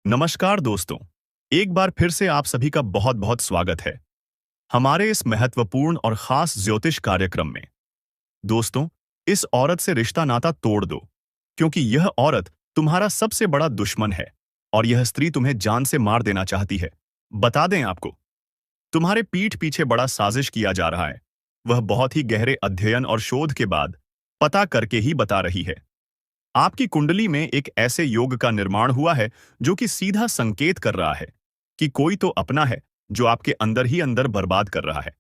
नमस्कार दोस्तों। एक बार फिर से आप सभी का बहुत बहुत स्वागत है हमारे इस महत्वपूर्ण और खास ज्योतिष कार्यक्रम में। दोस्तों, इस औरत से रिश्ता नाता तोड़ दो, क्योंकि यह औरत तुम्हारा सबसे बड़ा दुश्मन है और यह स्त्री तुम्हें जान से मार देना चाहती है। बता दें आपको, तुम्हारे पीठ पीछे बड़ा साजिश किया जा रहा है। वह बहुत ही गहरे अध्ययन और शोध के बाद पता करके ही बता रही है। आपकी कुंडली में एक ऐसे योग का निर्माण हुआ है जो कि सीधा संकेत कर रहा है कि कोई तो अपना है जो आपके अंदर ही अंदर बर्बाद कर रहा है।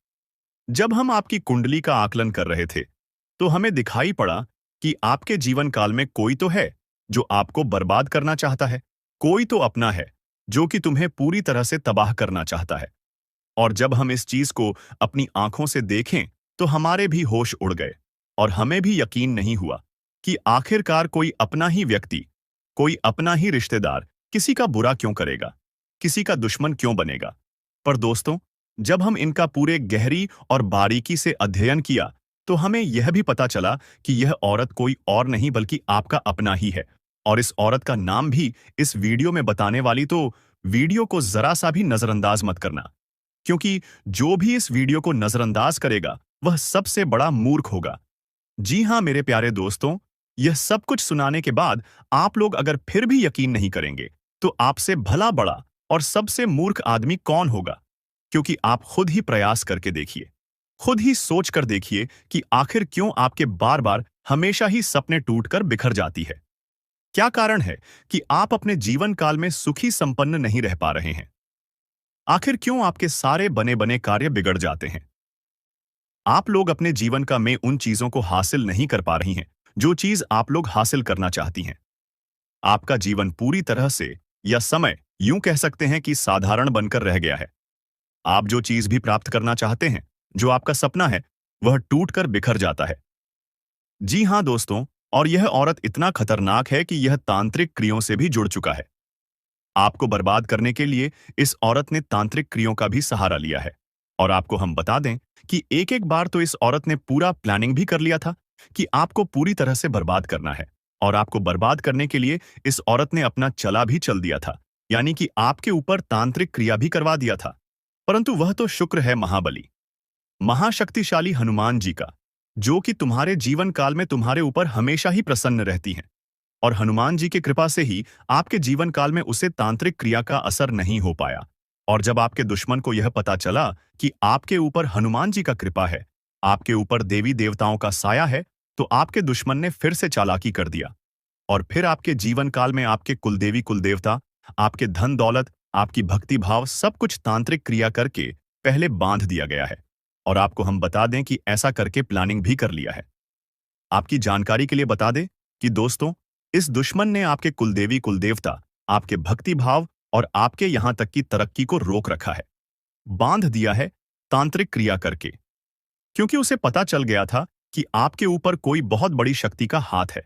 जब हम आपकी कुंडली का आकलन कर रहे थे, तो हमें दिखाई पड़ा कि आपके जीवन काल में कोई तो है जो आपको बर्बाद करना चाहता है। कोई तो अपना है जो कि तुम्हें पूरी तरह से तबाह करना चाहता है। और जब हम इस चीज को अपनी आंखों से देखें, तो हमारे भी होश उड़ गए और हमें भी यकीन नहीं हुआ कि आखिरकार कोई अपना ही व्यक्ति, कोई अपना ही रिश्तेदार किसी का बुरा क्यों करेगा, किसी का दुश्मन क्यों बनेगा। पर दोस्तों, जब हम इनका पूरे गहरी और बारीकी से अध्ययन किया, तो हमें यह भी पता चला कि यह औरत कोई और नहीं बल्कि आपका अपना ही है। और इस औरत का नाम भी इस वीडियो में बताने वाली, तो वीडियो को जरा सा भी नजरअंदाज मत करना, क्योंकि जो भी इस वीडियो को नजरअंदाज करेगा वह सबसे बड़ा मूर्ख होगा। जी हां मेरे प्यारे दोस्तों, यह सब कुछ सुनाने के बाद आप लोग अगर फिर भी यकीन नहीं करेंगे, तो आपसे भला बड़ा और सबसे मूर्ख आदमी कौन होगा। क्योंकि आप खुद ही प्रयास करके देखिए, खुद ही सोच कर देखिए कि आखिर क्यों आपके बार बार हमेशा ही सपने टूटकर बिखर जाती है। क्या कारण है कि आप अपने जीवन काल में सुखी संपन्न नहीं रह पा रहे हैं। आखिर क्यों आपके सारे बने बने कार्य बिगड़ जाते हैं। आप लोग अपने जीवन का में उन चीजों को हासिल नहीं कर पा रही हैं जो चीज आप लोग हासिल करना चाहती हैं। आपका जीवन पूरी तरह से, या समय यूं कह सकते हैं कि साधारण बनकर रह गया है। आप जो चीज भी प्राप्त करना चाहते हैं, जो आपका सपना है, वह टूटकर बिखर जाता है। जी हां दोस्तों, और यह औरत इतना खतरनाक है कि यह तांत्रिक क्रियों से भी जुड़ चुका है। आपको बर्बाद करने के लिए इस औरत ने तांत्रिक क्रियों का भी सहारा लिया है। और आपको हम बता दें कि एक एक बार तो इस औरत ने पूरा प्लानिंग भी कर लिया था कि आपको पूरी तरह से बर्बाद करना है। और आपको बर्बाद करने के लिए इस औरत ने अपना चला भी चल दिया था, यानी कि आपके ऊपर तांत्रिक क्रिया भी करवा दिया था। परंतु वह तो शुक्र है महाबली, महाशक्तिशाली हनुमान जी का, जो कि तुम्हारे जीवन काल में तुम्हारे ऊपर हमेशा ही प्रसन्न रहती हैं। और हनुमान जी की कृपा से ही आपके जीवन काल में उसे तांत्रिक क्रिया का असर नहीं हो पाया। और जब आपके दुश्मन को यह पता चला कि आपके ऊपर हनुमान जी का कृपा है, आपके ऊपर देवी देवताओं का साया है, तो आपके दुश्मन ने फिर से चालाकी कर दिया। और फिर आपके जीवन काल में आपके कुलदेवी कुलदेवता, आपके धन दौलत, आपकी भक्ति भाव सब कुछ तांत्रिक क्रिया करके पहले बांध दिया गया है। और आपको हम बता दें कि ऐसा करके प्लानिंग भी कर लिया है। आपकी जानकारी के लिए बता दें कि दोस्तों, इस दुश्मन ने आपके कुलदेवी कुलदेवता, आपके भक्ति भाव और आपके यहां तक की तरक्की को रोक रखा है, बांध दिया है तांत्रिक क्रिया करके। क्योंकि उसे पता चल गया था कि आपके ऊपर कोई बहुत बड़ी शक्ति का हाथ है,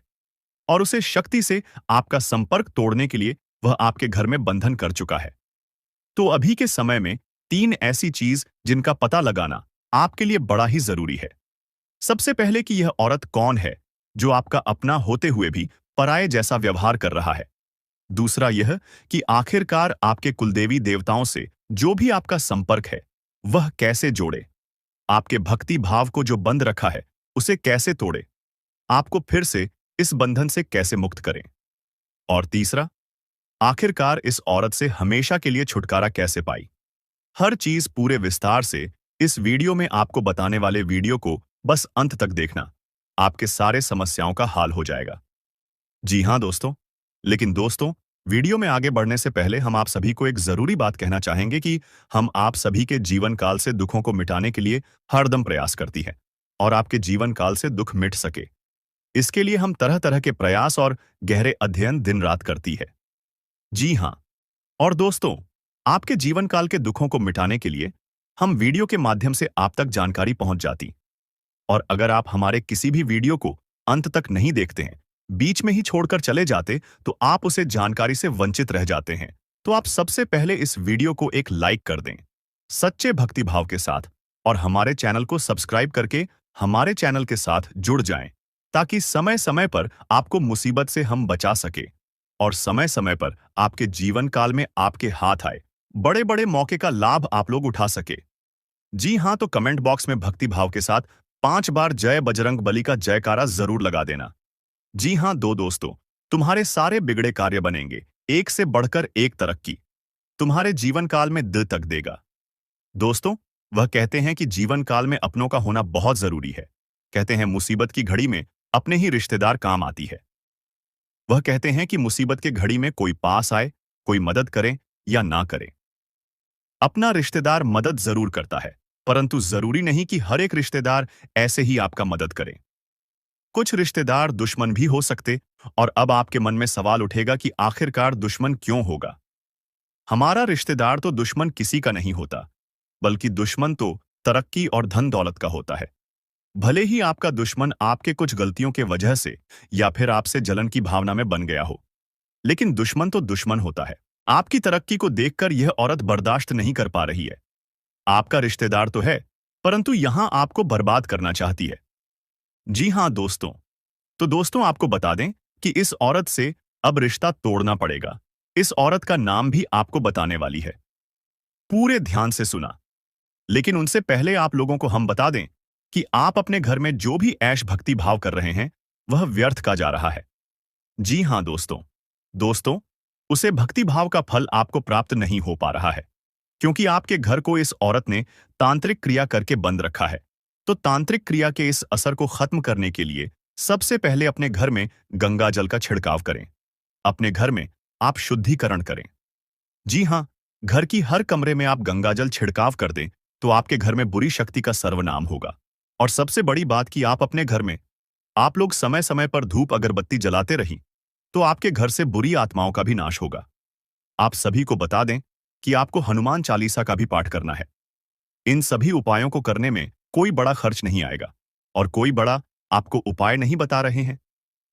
और उसे शक्ति से आपका संपर्क तोड़ने के लिए वह आपके घर में बंधन कर चुका है। तो अभी के समय में तीन ऐसी चीज जिनका पता लगाना आपके लिए बड़ा ही जरूरी है। सबसे पहले कि यह औरत कौन है जो आपका अपना होते हुए भी पराये जैसा व्यवहार कर रहा है। दूसरा यह कि आखिरकार आपके कुलदेवी देवताओं से जो भी आपका संपर्क है, वह कैसे जोड़े। आपके भक्ति भाव को जो बंद रखा है, उसे कैसे तोड़े। आपको फिर से इस बंधन से कैसे मुक्त करें। और तीसरा, आखिरकार इस औरत से हमेशा के लिए छुटकारा कैसे पाई। हर चीज पूरे विस्तार से इस वीडियो में आपको बताने वाले वीडियो को बस अंत तक देखना, आपके सारे समस्याओं का हाल हो जाएगा। जी हां दोस्तों, लेकिन दोस्तों, वीडियो में आगे बढ़ने से पहले हम आप सभी को एक जरूरी बात कहना चाहेंगे कि हम आप सभी के जीवन काल से दुखों को मिटाने के लिए हरदम प्रयास करती है, और आपके जीवन काल से दुख मिट सके, इसके लिए हम तरह तरह के प्रयास और गहरे अध्ययन दिन रात करती है। जी हां, और दोस्तों, आपके जीवन काल के दुखों को मिटाने के लिए हम वीडियो के माध्यम से आप तक जानकारी पहुंच जाती। और अगर आप हमारे किसी भी वीडियो को अंत तक नहीं देखते हैं, बीच में ही छोड़कर चले जाते, तो आप उसे जानकारी से वंचित रह जाते हैं। तो आप सबसे पहले इस वीडियो को एक लाइक कर दें सच्चे भक्ति भाव के साथ, और हमारे चैनल को सब्सक्राइब करके हमारे चैनल के साथ जुड़ जाएं, ताकि समय समय पर आपको मुसीबत से हम बचा सके। और समय समय पर आपके जीवन काल में आपके हाथ आए बड़े बड़े मौके का लाभ आप लोग उठा सके। जी हाँ, तो कमेंट बॉक्स में भक्ति भाव के साथ 5 बार जय बजरंग बली का जयकारा जरूर लगा देना। जी हाँ दोस्तों, तुम्हारे सारे बिगड़े कार्य बनेंगे एक से बढ़कर एक तरक्की तुम्हारे जीवन काल में द तक देगा। दोस्तों, वह कहते हैं कि जीवन काल में अपनों का होना बहुत जरूरी है। कहते हैं मुसीबत की घड़ी में अपने ही रिश्तेदार काम आती है। वह कहते हैं कि मुसीबत के घड़ी में कोई पास आए, कोई मदद करे या ना करे, अपना रिश्तेदार मदद जरूर करता है, परंतु जरूरी नहीं कि हर एक रिश्तेदार ऐसे ही आपका मदद करे। कुछ रिश्तेदार दुश्मन भी हो सकते। और अब आपके मन में सवाल उठेगा कि आखिरकार दुश्मन क्यों होगा। हमारा रिश्तेदार तो दुश्मन किसी का नहीं होता, बल्कि दुश्मन तो तरक्की और धन दौलत का होता है। भले ही आपका दुश्मन आपके कुछ गलतियों के वजह से या फिर आपसे जलन की भावना में बन गया हो, लेकिन दुश्मन तो दुश्मन होता है। आपकी तरक्की को देखकर यह औरत बर्दाश्त नहीं कर पा रही है। आपका रिश्तेदार तो है, परंतु यहां आपको बर्बाद करना चाहती है। जी हां दोस्तों, तो दोस्तों आपको बता दें कि इस औरत से अब रिश्ता तोड़ना पड़ेगा। इस औरत का नाम भी आपको बताने वाली है। पूरे ध्यान से सुना। लेकिन उनसे पहले आप लोगों को हम बता दें कि आप अपने घर में जो भी ऐश भक्ति भाव कर रहे हैं, वह व्यर्थ का जा रहा है। जी हां दोस्तों, उसे भक्ति भाव का फल आपको प्राप्त नहीं हो पा रहा है, क्योंकि आपके घर को इस औरत ने तांत्रिक क्रिया करके बंद रखा है। तो तांत्रिक क्रिया के इस असर को खत्म करने के लिए सबसे पहले अपने घर में गंगा जल का छिड़काव करें। अपने घर में आप शुद्धिकरण करें। जी हां, घर की हर कमरे में आप गंगा जल छिड़काव कर दें तो आपके घर में बुरी शक्ति का सर्वनाम होगा। और सबसे बड़ी बात कि आप अपने घर में आप लोग समय समय पर धूप अगरबत्ती जलाते रहीं तो आपके घर से बुरी आत्माओं का भी नाश होगा। आप सभी को बता दें कि आपको हनुमान चालीसा का भी पाठ करना है। इन सभी उपायों को करने में कोई बड़ा खर्च नहीं आएगा और कोई बड़ा आपको उपाय नहीं बता रहे हैं।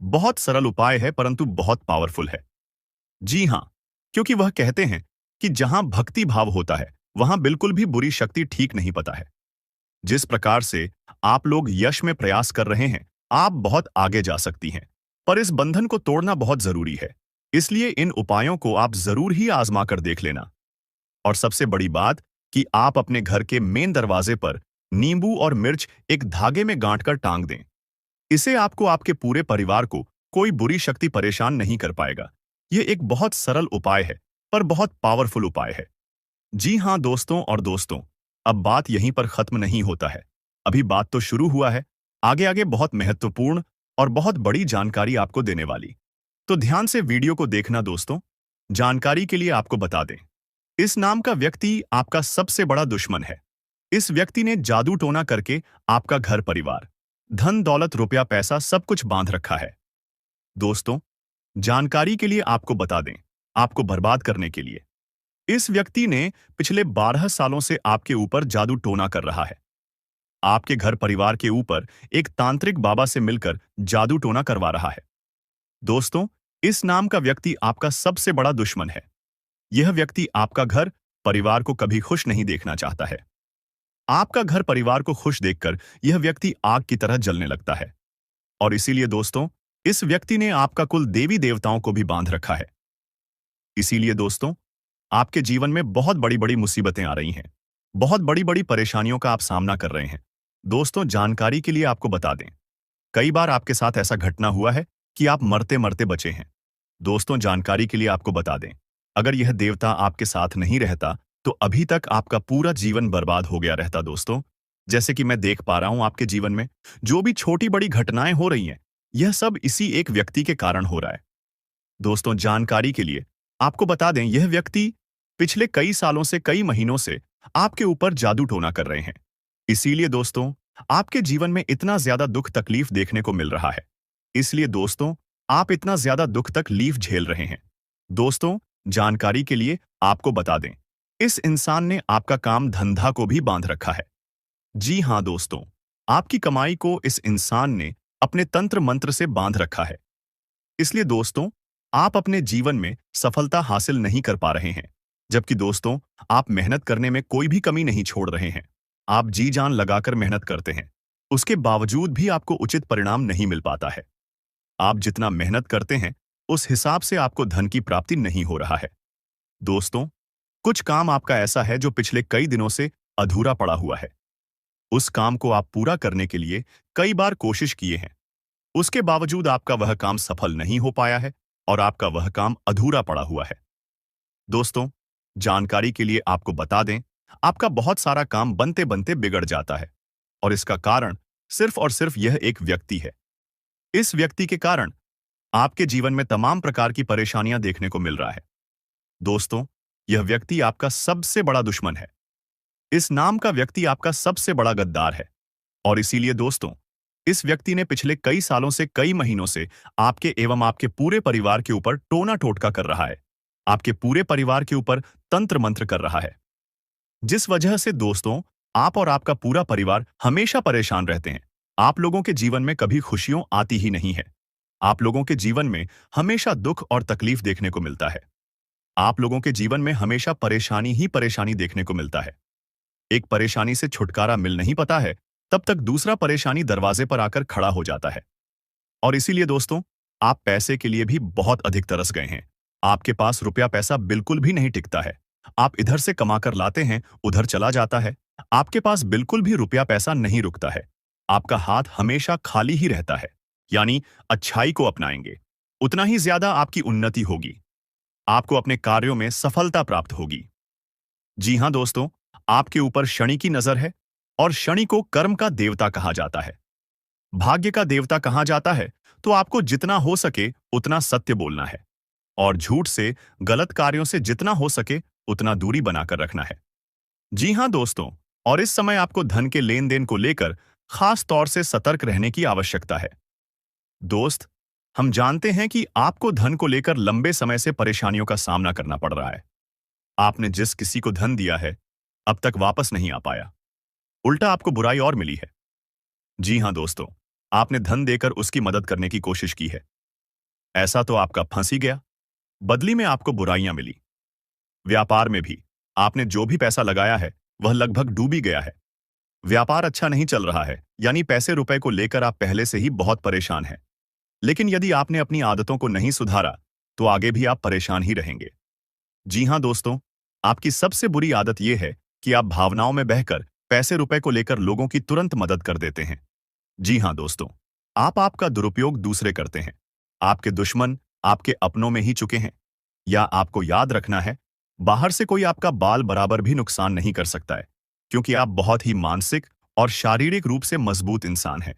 बहुत सरल उपाय है, परंतु बहुत पावरफुल है। जी हां, क्योंकि वह कहते हैं कि जहां भक्ति भाव होता है वहां बिल्कुल भी बुरी शक्ति ठीक नहीं पता है। जिस प्रकार से आप लोग यश में प्रयास कर रहे हैं, आप बहुत आगे जा सकती हैं, पर इस बंधन को तोड़ना बहुत जरूरी है। इसलिए इन उपायों को आप जरूर ही आजमा कर देख लेना। और सबसे बड़ी बात कि आप अपने घर के मेन दरवाजे पर नींबू और मिर्च एक धागे में गांठकर टांग दें। इसे आपको आपके पूरे परिवार को कोई बुरी शक्ति परेशान नहीं कर पाएगा। यह एक बहुत सरल उपाय है, पर बहुत पावरफुल उपाय है। जी हां दोस्तों, अब बात यहीं पर खत्म नहीं होता है। अभी बात तो शुरू हुआ है। आगे आगे बहुत महत्वपूर्ण और बहुत बड़ी जानकारी आपको देने वाली। तो ध्यान से वीडियो को देखना दोस्तों। जानकारी के लिए आपको बता दें, इस नाम का व्यक्ति आपका सबसे बड़ा दुश्मन है। इस व्यक्ति ने जादू टोना करके आपका घर परिवार, धन दौलत रुपया पैसा सब कुछ बांध रखा है। दोस्तों, जानकारी के लिए आपको बता दें, आपको बर्बाद करने के लिए इस व्यक्ति ने पिछले 12 सालों से आपके ऊपर जादू टोना कर रहा है। आपके घर परिवार के ऊपर एक तांत्रिक बाबा से मिलकर जादू टोना करवा रहा है। दोस्तों, इस नाम का व्यक्ति आपका सबसे बड़ा दुश्मन है। यह व्यक्ति आपका घर परिवार को कभी खुश नहीं देखना चाहता है। आपका घर परिवार को खुश देखकर यह व्यक्ति आग की तरह जलने लगता है। और इसीलिए दोस्तों, इस व्यक्ति ने आपका कुल देवी देवताओं को भी बांध रखा है। इसीलिए दोस्तों, आपके जीवन में बहुत बड़ी बड़ी मुसीबतें आ रही हैं। बहुत बड़ी बड़ी परेशानियों का आप सामना कर रहे हैं। दोस्तों, जानकारी के लिए आपको बता दें, कई बार आपके साथ ऐसा घटना हुआ है कि आप मरते मरते बचे हैं। दोस्तों, जानकारी के लिए आपको बता दें, अगर यह देवता आपके साथ नहीं रहता तो अभी तक आपका पूरा जीवन बर्बाद हो गया रहता। दोस्तों, जैसे कि मैं देख पा रहा हूं आपके जीवन में जो भी छोटी बड़ी घटनाएं हो रही हैं, यह सब इसी एक व्यक्ति के कारण हो रहा है। दोस्तों, जानकारी के लिए आपको बता दें, यह व्यक्ति पिछले कई सालों से, कई महीनों से आपके ऊपर जादू टोना कर रहे हैं। इसीलिए दोस्तों, आपके जीवन में इतना ज्यादा दुख तकलीफ देखने को मिल रहा है। इसलिए दोस्तों, आप इतना ज्यादा दुख तकलीफ झेल रहे हैं। दोस्तों, जानकारी के लिए आपको बता दें, इस इंसान ने आपका काम धंधा को भी बांध रखा है। जी हां दोस्तों, आपकी कमाई को इस इंसान ने अपने तंत्र मंत्र से बांध रखा है। इसलिए दोस्तों, आप अपने जीवन में सफलता हासिल नहीं कर पा रहे हैं। जबकि दोस्तों, आप मेहनत करने में कोई भी कमी नहीं छोड़ रहे हैं। आप जी जान लगाकर मेहनत करते हैं, उसके बावजूद भी आपको उचित परिणाम नहीं मिल पाता है। आप जितना मेहनत करते हैं, उस हिसाब से आपको धन की प्राप्ति नहीं हो रहा है। दोस्तों, कुछ काम आपका ऐसा है जो पिछले कई दिनों से अधूरा पड़ा हुआ है। उस काम को आप पूरा करने के लिए कई बार कोशिश किए हैं। उसके बावजूद आपका वह काम सफल नहीं हो पाया है और आपका वह काम अधूरा पड़ा हुआ है। दोस्तों, जानकारी के लिए आपको बता दें, आपका बहुत सारा काम बनते बनते बिगड़ जाता है और इसका कारण सिर्फ और सिर्फ यह एक व्यक्ति है। इस व्यक्ति के कारण आपके जीवन में तमाम प्रकार की परेशानियां देखने को मिल रहा है। दोस्तों, यह व्यक्ति आपका सबसे बड़ा दुश्मन है। इस नाम का व्यक्ति आपका सबसे बड़ा गद्दार है और इसीलिए दोस्तों, इस व्यक्ति ने पिछले कई सालों से, कई महीनों से आपके एवं आपके पूरे परिवार के ऊपर टोना टोटका कर रहा है। आपके पूरे परिवार के ऊपर तंत्र मंत्र कर रहा है, जिस वजह से दोस्तों, आप और आपका पूरा परिवार हमेशा परेशान रहते हैं। आप लोगों के जीवन में कभी खुशियों आती ही नहीं है। आप लोगों के जीवन में हमेशा दुख और तकलीफ देखने को मिलता है। आप लोगों के जीवन में हमेशा परेशानी ही परेशानी देखने को मिलता है। एक परेशानी से छुटकारा मिल नहीं पाता है, तब तक दूसरा परेशानी दरवाजे पर आकर खड़ा हो जाता है। और इसीलिए दोस्तों, आप पैसे के लिए भी बहुत अधिक तरस गए हैं। आपके पास रुपया पैसा बिल्कुल भी नहीं टिकता है। आप इधर से कमाकर लाते हैं, उधर चला जाता है। आपके पास बिल्कुल भी रुपया पैसा नहीं रुकता है। आपका हाथ हमेशा खाली ही रहता है। यानी अच्छाई को अपनाएंगे, उतना ही ज्यादा आपकी उन्नति होगी। आपको अपने कार्यों में सफलता प्राप्त होगी। जी हां दोस्तों, आपके ऊपर शनि की नजर है और शनि को कर्म का देवता कहा जाता है, भाग्य का देवता कहा जाता है। तो आपको जितना हो सके उतना सत्य बोलना है और झूठ से, गलत कार्यों से जितना हो सके उतना दूरी बनाकर रखना है। जी हां दोस्तों, और इस समय आपको धन के लेन देन को लेकर खास तौर से सतर्क रहने की आवश्यकता है। दोस्त, हम जानते हैं कि आपको धन को लेकर लंबे समय से परेशानियों का सामना करना पड़ रहा है। आपने जिस किसी को धन दिया है, अब तक वापस नहीं आ पाया। उल्टा आपको बुराई और मिली है। जी हां दोस्तों, आपने धन देकर उसकी मदद करने की कोशिश की है। ऐसा तो आपका फंस ही गया। बदली में आपको बुराइयां मिली। व्यापार में भी आपने जो भी पैसा लगाया है वह लगभग डूब ही गया है। व्यापार अच्छा नहीं चल रहा है, यानी पैसे रुपए को लेकर आप पहले से ही बहुत परेशान हैं। लेकिन यदि आपने अपनी आदतों को नहीं सुधारा तो आगे भी आप परेशान ही रहेंगे। जी हां दोस्तों, आपकी सबसे बुरी आदत यह है कि आप भावनाओं में बहकर पैसे रुपए को लेकर लोगों की तुरंत मदद कर देते हैं। जी हां दोस्तों, आप आपका दुरुपयोग दूसरे करते हैं। आपके दुश्मन आपके अपनों में ही चुके हैं। या आपको याद रखना है, बाहर से कोई आपका बाल बराबर भी नुकसान नहीं कर सकता है, क्योंकि आप बहुत ही मानसिक और शारीरिक रूप से मजबूत इंसान हैं।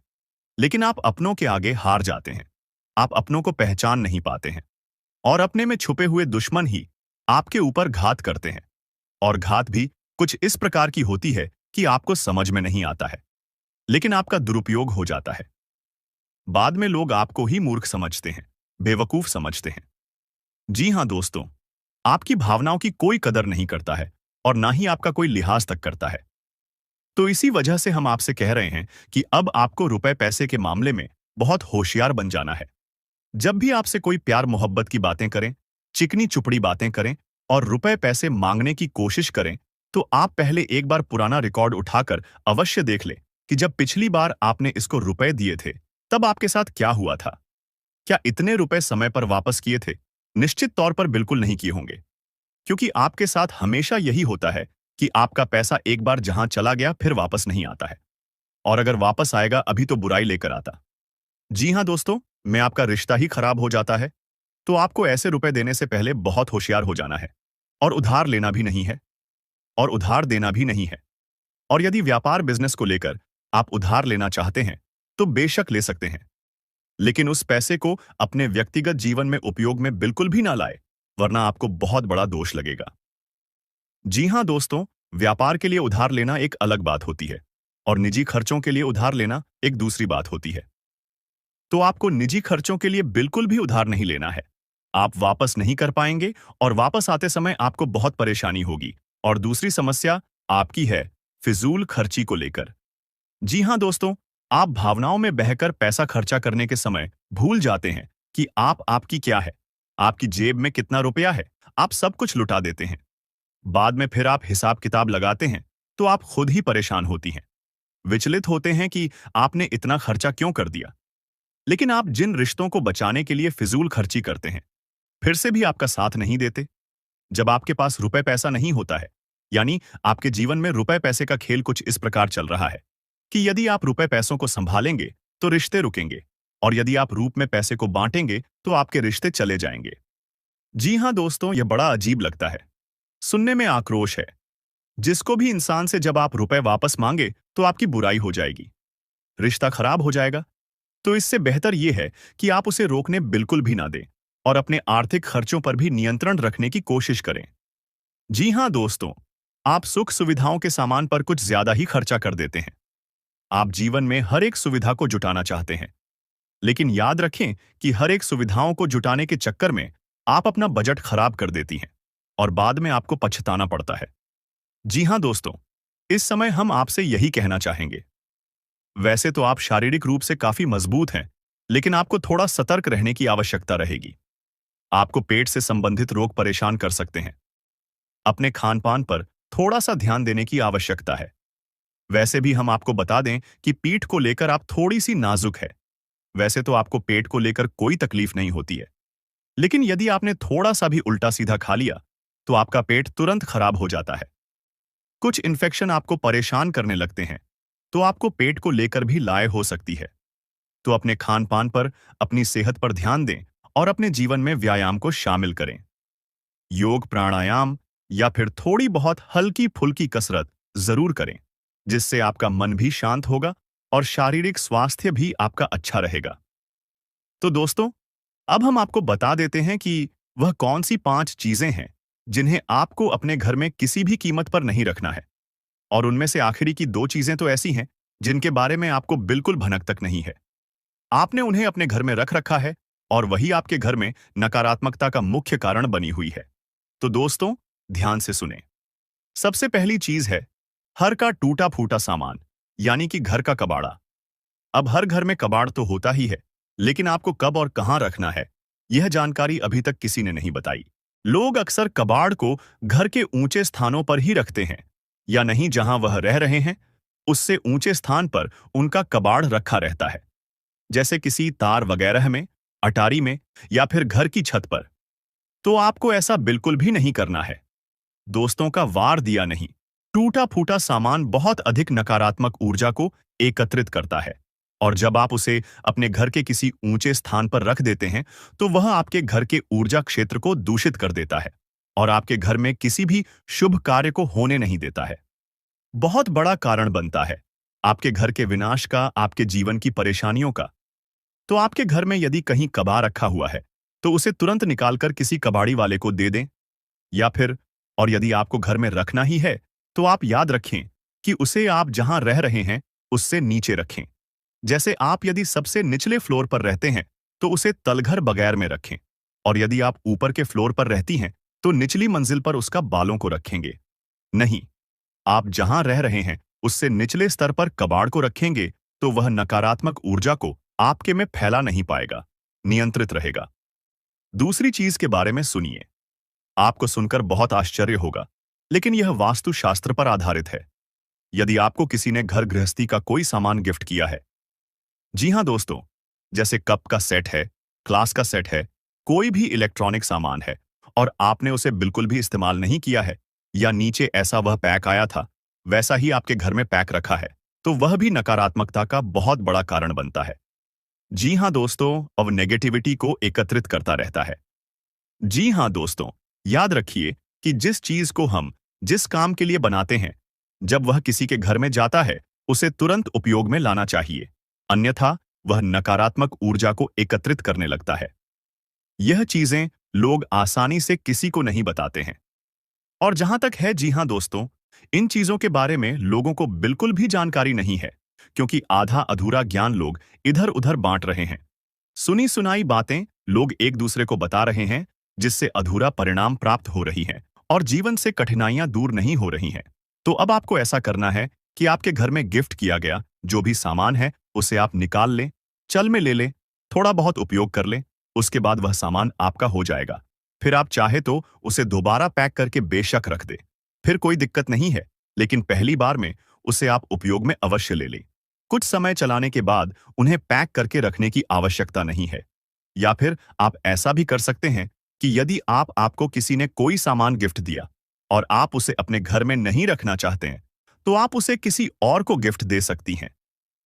लेकिन आप अपनों के आगे हार जाते हैं। आप अपनों को पहचान नहीं पाते हैं और अपने में छुपे हुए दुश्मन ही आपके ऊपर घात करते हैं। और घात भी कुछ इस प्रकार की होती है कि आपको समझ में नहीं आता है, लेकिन आपका दुरुपयोग हो जाता है। बाद में लोग आपको ही मूर्ख समझते हैं, बेवकूफ समझते हैं। जी हां दोस्तों, आपकी भावनाओं की कोई कदर नहीं करता है और ना ही आपका कोई लिहाज तक करता है। तो इसी वजह से हम आपसे कह रहे हैं कि अब आपको रुपए पैसे के मामले में बहुत होशियार बन जाना है। जब भी आपसे कोई प्यार मोहब्बत की बातें करें, चिकनी चुपड़ी बातें करें और रुपए पैसे मांगने की कोशिश करें, तो आप पहले एक बार पुराना रिकॉर्ड उठाकर अवश्य देख लें कि जब पिछली बार आपने इसको रुपए दिए थे, तब आपके साथ क्या हुआ था। क्या इतने रुपए समय पर वापस किए थे? निश्चित तौर पर बिल्कुल नहीं किए होंगे, क्योंकि आपके साथ हमेशा यही होता है कि आपका पैसा एक बार जहां चला गया फिर वापस नहीं आता है, और अगर वापस आएगा अभी तो बुराई लेकर आता। जी हां दोस्तों, में आपका रिश्ता ही खराब हो जाता है। तो आपको ऐसे रुपए देने से पहले बहुत होशियार हो जाना है और उधार लेना भी नहीं है और उधार देना भी नहीं है। और यदि व्यापार बिजनेस को लेकर आप उधार लेना चाहते हैं तो बेशक ले सकते हैं, लेकिन उस पैसे को अपने व्यक्तिगत जीवन में उपयोग में बिल्कुल भी ना लाए, वरना आपको बहुत बड़ा दोष लगेगा। जी हां दोस्तों, व्यापार के लिए उधार लेना एक अलग बात होती है और निजी खर्चों के लिए उधार लेना एक दूसरी बात होती है। तो आपको निजी खर्चों के लिए बिल्कुल भी उधार नहीं लेना है। आप वापस नहीं कर पाएंगे और वापस आते समय आपको बहुत परेशानी होगी। और दूसरी समस्या आपकी है फिजूल खर्ची को लेकर। जी हां दोस्तों, आप भावनाओं में बहकर पैसा खर्चा करने के समय भूल जाते हैं कि आपकी क्या है, आपकी जेब में कितना रुपया है। आप सब कुछ लुटा देते हैं। बाद में फिर आप हिसाब किताब लगाते हैं तो आप खुद ही परेशान होती हैं, विचलित होते हैं कि आपने इतना खर्चा क्यों कर दिया। लेकिन आप जिन रिश्तों को बचाने के लिए फिजूल खर्ची करते हैं, फिर से भी आपका साथ नहीं देते। जब आपके पास रुपए पैसा नहीं होता है, यानी आपके जीवन में रुपए पैसे का खेल कुछ इस प्रकार चल रहा है कि यदि आप रुपए पैसों को संभालेंगे तो रिश्ते रुकेंगे, और यदि आप रूप में पैसे को बांटेंगे तो आपके रिश्ते चले जाएंगे। जी हाँ दोस्तों, यह बड़ा अजीब लगता है, सुनने में आक्रोश है। जिसको भी इंसान से जब आप रुपए वापस मांगे तो आपकी बुराई हो जाएगी, रिश्ता खराब हो जाएगा। तो इससे बेहतर यह है कि आप उसे रोकने बिल्कुल भी ना दें और अपने आर्थिक खर्चों पर भी नियंत्रण रखने की कोशिश करें। जी हाँ दोस्तों, आप सुख सुविधाओं के सामान पर कुछ ज्यादा ही खर्चा कर देते हैं। आप जीवन में हर एक सुविधा को जुटाना चाहते हैं, लेकिन याद रखें कि हर एक सुविधाओं को जुटाने के चक्कर में आप अपना बजट खराब कर देती हैं और बाद में आपको पछताना पड़ता है। जी हाँ दोस्तों, इस समय हम आपसे यही कहना चाहेंगे। वैसे तो आप शारीरिक रूप से काफी मजबूत हैं, लेकिन आपको थोड़ा सतर्क रहने की आवश्यकता रहेगी। आपको पेट से संबंधित रोग परेशान कर सकते हैं। अपने खान पान पर थोड़ा सा ध्यान देने की आवश्यकता है। वैसे भी हम आपको बता दें कि पीठ को लेकर आप थोड़ी सी नाजुक है। वैसे तो आपको पेट को लेकर कोई तकलीफ नहीं होती है, लेकिन यदि आपने थोड़ा सा भी उल्टा सीधा खा लिया तो आपका पेट तुरंत खराब हो जाता है। कुछ इन्फेक्शन आपको परेशान करने लगते हैं, तो आपको पेट को लेकर भी लाए हो सकती है। तो अपने खान पान पर, अपनी सेहत पर ध्यान दें और अपने जीवन में व्यायाम को शामिल करें। योग, प्राणायाम या फिर थोड़ी बहुत हल्की फुल्की कसरत जरूर करें, जिससे आपका मन भी शांत होगा और शारीरिक स्वास्थ्य भी आपका अच्छा रहेगा। तो दोस्तों, अब हम आपको बता देते हैं कि वह कौन सी 5 चीजें हैं जिन्हें आपको अपने घर में किसी भी कीमत पर नहीं रखना है। और उनमें से आखिरी की 2 चीजें तो ऐसी हैं जिनके बारे में आपको बिल्कुल भनक तक नहीं है। आपने उन्हें अपने घर में रख रखा है और वही आपके घर में नकारात्मकता का मुख्य कारण बनी हुई है। तो दोस्तों, ध्यान से सुने। सबसे पहली चीज है हर का टूटा फूटा सामान, यानी कि घर का कबाड़ा। अब हर घर में कबाड़ तो होता ही है, लेकिन आपको कब और कहां रखना है, यह जानकारी अभी तक किसी ने नहीं बताई। लोग अक्सर कबाड़ को घर के ऊंचे स्थानों पर ही रखते हैं, या नहीं जहां वह रह रहे हैं उससे ऊंचे स्थान पर उनका कबाड़ रखा रहता है, जैसे किसी तार वगैरह में, अटारी में या फिर घर की छत पर। तो आपको ऐसा बिल्कुल भी नहीं करना है। दोस्तों का वार दिया नहीं, टूटा फूटा सामान बहुत अधिक नकारात्मक ऊर्जा को एकत्रित करता है, और जब आप उसे अपने घर के किसी ऊंचे स्थान पर रख देते हैं तो वह आपके घर के ऊर्जा क्षेत्र को दूषित कर देता है और आपके घर में किसी भी शुभ कार्य को होने नहीं देता है। बहुत बड़ा कारण बनता है आपके घर के विनाश का, आपके जीवन की परेशानियों का। तो आपके घर में यदि कहीं कबाड़ रखा हुआ है तो उसे तुरंत निकालकर किसी कबाड़ी वाले को दे दें, या फिर, और यदि आपको घर में रखना ही है तो आप याद रखें कि उसे आप जहां रह रहे हैं उससे नीचे रखें। जैसे आप यदि सबसे निचले फ्लोर पर रहते हैं तो उसे तलघर बगैर में रखें, और यदि आप ऊपर के फ्लोर पर रहती हैं तो निचली मंजिल पर उसका बालों को रखेंगे। नहीं, आप जहां रह रहे हैं उससे निचले स्तर पर कबाड़ को रखेंगे तो वह नकारात्मक ऊर्जा को आपके में फैला नहीं पाएगा, नियंत्रित रहेगा। दूसरी चीज के बारे में सुनिए। आपको सुनकर बहुत आश्चर्य होगा, लेकिन यह वास्तुशास्त्र पर आधारित है। यदि आपको किसी ने घर गृहस्थी का कोई सामान गिफ्ट किया है, जी हां दोस्तों, जैसे कप का सेट है, क्लास का सेट है, कोई भी इलेक्ट्रॉनिक सामान है, और आपने उसे बिल्कुल भी इस्तेमाल नहीं किया है, या नीचे ऐसा वह पैक आया था वैसा ही आपके घर में पैक रखा है, तो वह भी नकारात्मकता का बहुत बड़ा कारण बनता है। जी हां दोस्तों, अब नेगेटिविटी को एकत्रित करता रहता है। जी हां दोस्तों, याद रखिए कि जिस चीज को हम जिस काम के लिए बनाते हैं, जब वह किसी के घर में जाता है उसे तुरंत उपयोग में लाना चाहिए, अन्यथा वह नकारात्मक ऊर्जा को एकत्रित करने लगता है। यह चीजें लोग आसानी से किसी को नहीं बताते हैं। और जहां तक है, जी हां दोस्तों, इन चीजों के बारे में लोगों को बिल्कुल भी जानकारी नहीं है, क्योंकि आधा अधूरा ज्ञान लोग इधर उधर बांट रहे हैं। सुनी सुनाई बातें लोग एक दूसरे को बता रहे हैं, जिससे अधूरा परिणाम प्राप्त हो रही हैं और जीवन से कठिनाइयां दूर नहीं हो रही हैं। तो अब आपको ऐसा करना है कि आपके घर में गिफ्ट किया गया जो भी सामान है उसे आप निकाल लें, चल में ले लें, थोड़ा बहुत उपयोग कर लें, उसके बाद वह सामान आपका हो जाएगा। फिर आप चाहे तो उसे दोबारा पैक करके बेशक रख दे, फिर कोई दिक्कत नहीं है, लेकिन पहली बार में उसे आप उपयोग में अवश्य ले लें। कुछ समय चलाने के बाद उन्हें पैक करके रखने की आवश्यकता नहीं है। या फिर आप ऐसा भी कर सकते हैं कि यदि आपको किसी ने कोई सामान गिफ्ट दिया और आप उसे अपने घर में नहीं रखना चाहते हैं, तो आप उसे किसी और को गिफ्ट दे सकती हैं।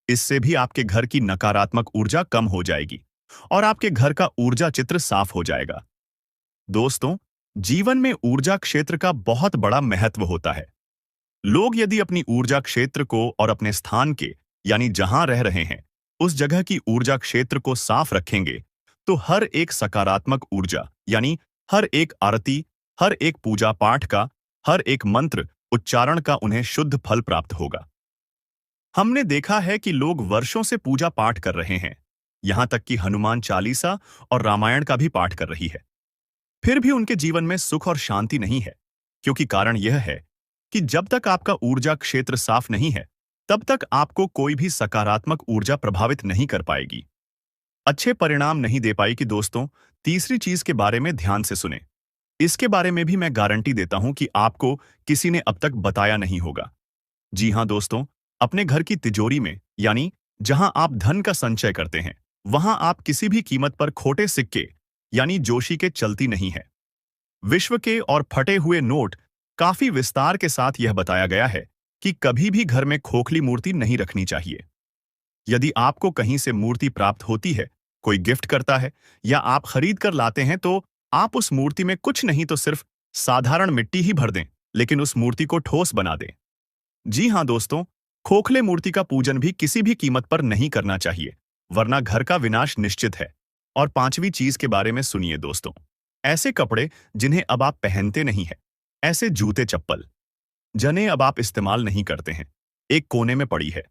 इससे भी आपके घर की नकारात्मक ऊर्जा कम हो जाएगी और आपके घर का ऊर्जा चित्र साफ हो जाएगा। दोस्तों, जीवन में ऊर्जा क्षेत्र का बहुत बड़ा महत्व होता है। लोग यदि अपनी ऊर्जा क्षेत्र को और अपने स्थान के, यानी जहां रह रहे हैं, उस जगह की ऊर्जा क्षेत्र को साफ रखेंगे, तो हर एक सकारात्मक ऊर्जा, यानी हर एक आरती, हर एक पूजा पाठ का, हर एक मंत्र उच्चारण का उन्हें शुद्ध फल प्राप्त होगा। हमने देखा है कि लोग वर्षों से पूजा पाठ कर रहे हैं, यहां तक कि हनुमान चालीसा और रामायण का भी पाठ कर रही है। फिर भी उनके जीवन में सुख और शांति नहीं है, क्योंकि कारण यह है कि जब तक आपका ऊर्जा क्षेत्र साफ नहीं है, तब तक आपको कोई भी सकारात्मक ऊर्जा प्रभावित नहीं कर पाएगी, अच्छे परिणाम नहीं दे पाएगी। दोस्तों, तीसरी चीज के बारे में ध्यान से सुने। इसके बारे में भी मैं गारंटी देता हूं कि आपको किसी ने अब तक बताया नहीं होगा। जी हां दोस्तों, अपने घर की तिजोरी में, यानी जहां आप धन का संचय करते हैं, वहां आप किसी भी कीमत पर खोटे सिक्के, यानी जोशी के चलती नहीं है। विश्व के और फटे हुए नोट काफी विस्तार के साथ यह बताया गया है कि कभी भी घर में खोखली मूर्ति नहीं रखनी चाहिए। यदि आपको कहीं से मूर्ति प्राप्त होती है, कोई गिफ्ट करता है या आप खरीद कर लाते हैं, तो आप उस मूर्ति में कुछ नहीं तो सिर्फ साधारण मिट्टी ही भर दें, लेकिन उस मूर्ति को ठोस बना दें। जी हां दोस्तों, खोखले मूर्ति का पूजन भी किसी भी कीमत पर नहीं करना चाहिए, वरना घर का विनाश निश्चित है। और पांचवी चीज के बारे में सुनिए दोस्तों, ऐसे कपड़े जिन्हें अब आप पहनते नहीं हैं, ऐसे जूते चप्पल जिन्हें अब आप इस्तेमाल नहीं करते हैं, एक कोने में पड़ी है,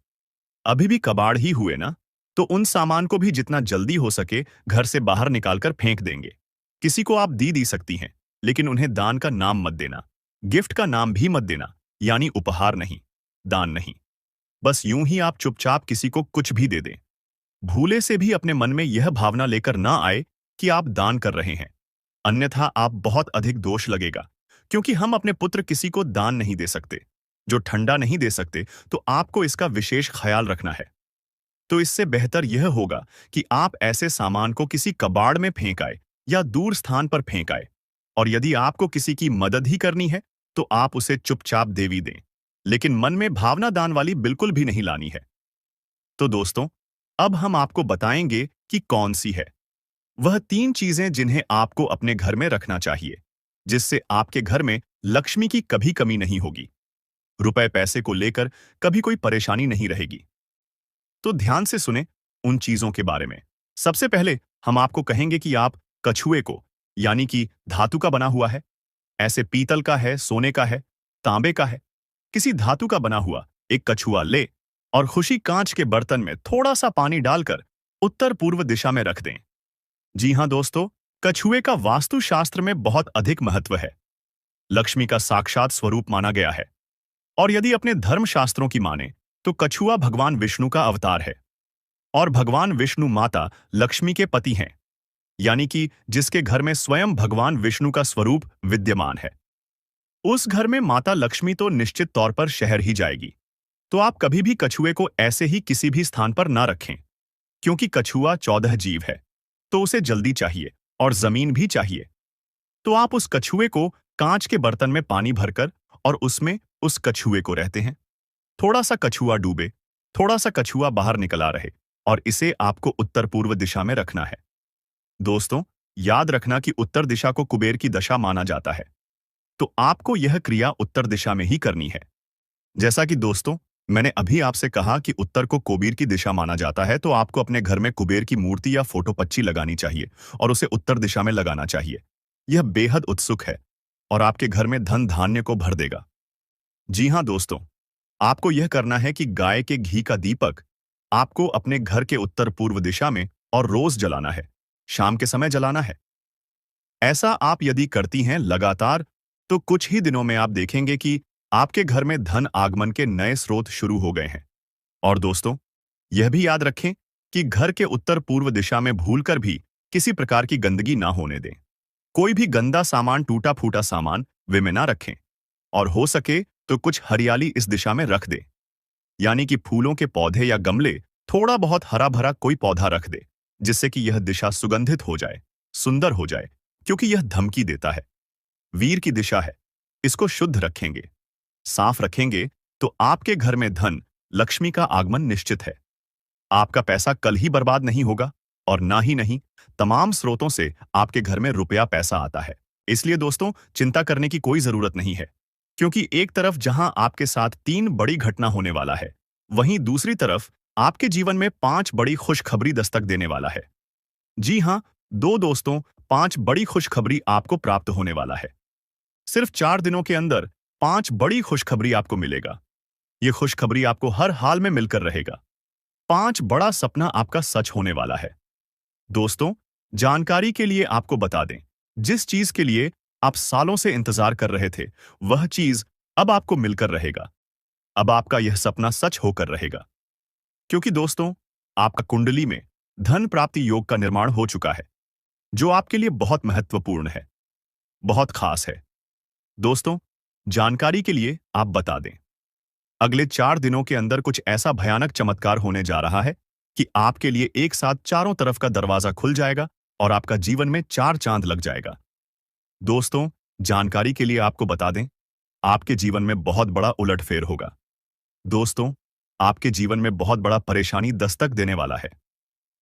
अभी भी कबाड़ ही हुए ना, तो उन सामान को भी जितना जल्दी हो सके घर से बाहर निकालकर फेंक देंगे। किसी को आप दी सकती हैं, लेकिन उन्हें दान का नाम मत देना, गिफ्ट का नाम भी मत देना, यानी उपहार नहीं, दान नहीं। बस यूं ही आप चुपचाप किसी को कुछ भी दे दें। भूले से भी अपने मन में यह भावना लेकर ना आए कि आप दान कर रहे हैं, अन्यथा आप बहुत अधिक दोष लगेगा, क्योंकि हम अपने पुत्र किसी को दान नहीं दे सकते, जो ठंडा नहीं दे सकते, तो आपको इसका विशेष ख्याल रखना है। तो इससे बेहतर यह होगा कि आप ऐसे सामान को किसी कबाड़ में फेंक आए या दूर स्थान पर फेंक आए। और यदि आपको किसी की मदद ही करनी है, तो आप उसे चुपचाप देवी दें, लेकिन मन में भावना दान वाली बिल्कुल भी नहीं लानी है। तो दोस्तों, अब हम आपको बताएंगे कि कौन सी है वह 3 चीजें जिन्हें आपको अपने घर में रखना चाहिए, जिससे आपके घर में लक्ष्मी की कभी कमी नहीं होगी, रुपए पैसे को लेकर कभी कोई परेशानी नहीं रहेगी। तो ध्यान से सुने उन चीजों के बारे में। सबसे पहले हम आपको कहेंगे कि आप कछुए को, यानी कि धातु का बना हुआ है, ऐसे पीतल का है, सोने का है, तांबे का है, किसी धातु का बना हुआ एक कछुआ ले और खुशी कांच के बर्तन में थोड़ा सा पानी डालकर उत्तर पूर्व दिशा में रख दें। जी हां दोस्तों, कछुए का वास्तुशास्त्र में बहुत अधिक महत्व है। लक्ष्मी का साक्षात स्वरूप माना गया है, और यदि अपने धर्मशास्त्रों की माने तो कछुआ भगवान विष्णु का अवतार है, और भगवान विष्णु माता लक्ष्मी के पति हैं, यानी कि जिसके घर में स्वयं भगवान विष्णु का स्वरूप विद्यमान है, उस घर में माता लक्ष्मी तो निश्चित तौर पर शहर ही जाएगी। तो आप कभी भी कछुए को ऐसे ही किसी भी स्थान पर ना रखें, क्योंकि कछुआ 14 जीव है, तो उसे जल्दी चाहिए और जमीन भी चाहिए। तो आप उस कछुए को कांच के बर्तन में पानी भरकर और उसमें उस कछुए को रहते हैं। थोड़ा सा कछुआ डूबे, थोड़ा सा कछुआ बाहर निकला रहे, और इसे आपको उत्तर पूर्व दिशा में रखना है। दोस्तों, याद रखना कि उत्तर दिशा को कुबेर की दशा माना जाता है, तो आपको यह क्रिया उत्तर दिशा में ही करनी है। जैसा कि दोस्तों मैंने अभी आपसे कहा कि उत्तर को कुबेर की दिशा माना जाता है, तो आपको अपने घर में कुबेर की मूर्ति या फोटो पच्ची लगानी चाहिए और उसे उत्तर दिशा में लगाना चाहिए। यह बेहद उत्सुक है और आपके घर में धन धान्य को भर देगा। जी हां दोस्तों, आपको यह करना है कि गाय के घी का दीपक आपको अपने घर के उत्तर पूर्व दिशा में और रोज जलाना है, शाम के समय जलाना है। ऐसा आप यदि करती हैं लगातार, तो कुछ ही दिनों में आप देखेंगे कि आपके घर में धन आगमन के नए स्रोत शुरू हो गए हैं। और दोस्तों, यह भी याद रखें कि घर के उत्तर पूर्व दिशा में भूलकर भी किसी प्रकार की गंदगी ना होने दें। कोई भी गंदा सामान, टूटा फूटा सामान वे में ना रखें, और हो सके तो कुछ हरियाली इस दिशा में रख दें। यानी कि फूलों के पौधे या गमले, थोड़ा बहुत हरा भरा कोई पौधा रख दे, जिससे कि यह दिशा सुगंधित हो जाए, सुंदर हो जाए, क्योंकि यह धमकी देता है। वीर की दिशा है। इसको शुद्ध रखेंगे, साफ रखेंगे, तो आपके घर में धन, लक्ष्मी का आगमन निश्चित है। आपका पैसा कल ही बर्बाद नहीं होगा, और ना ही नहीं, तमाम स्रोतों से आपके घर में रुपया पैसा आता है। इसलिए दोस्तों, चिंता करने की कोई जरूरत नहीं है, क्योंकि एक तरफ जहां आपके साथ 3 बड़ी घटना होने वाला है, वहीं दूसरी तरफ आपके जीवन में 5 बड़ी खुशखबरी दस्तक देने वाला है। जी हां, दोस्तों, 5 बड़ी खुशखबरी आपको प्राप्त होने वाला है। सिर्फ 4 दिनों के अंदर 5 बड़ी खुशखबरी आपको मिलेगा। ये खुशखबरी आपको हर हाल में मिलकर रहेगा। 5 बड़ा सपना आपका सच होने वाला है। दोस्तों, जानकारी के लिए आपको बता दें, जिस चीज के लिए आप सालों से इंतजार कर रहे थे, वह चीज अब आपको मिलकर रहेगा। अब आपका यह सपना सच होकर रहेगा, क्योंकि दोस्तों, आपका कुंडली में धन प्राप्ति योग का निर्माण हो चुका है, जो आपके लिए बहुत महत्वपूर्ण है, बहुत खास है। दोस्तों, जानकारी के लिए आप बता दें, अगले 4 दिनों के अंदर कुछ ऐसा भयानक चमत्कार होने जा रहा है कि आपके लिए एक साथ चारों तरफ का दरवाजा खुल जाएगा और आपका जीवन में 4 चांद लग जाएगा। दोस्तों, जानकारी के लिए आपको बता दें, आपके जीवन में बहुत बड़ा उलटफेर होगा। दोस्तों, आपके जीवन में बहुत बड़ा परेशानी दस्तक देने वाला है।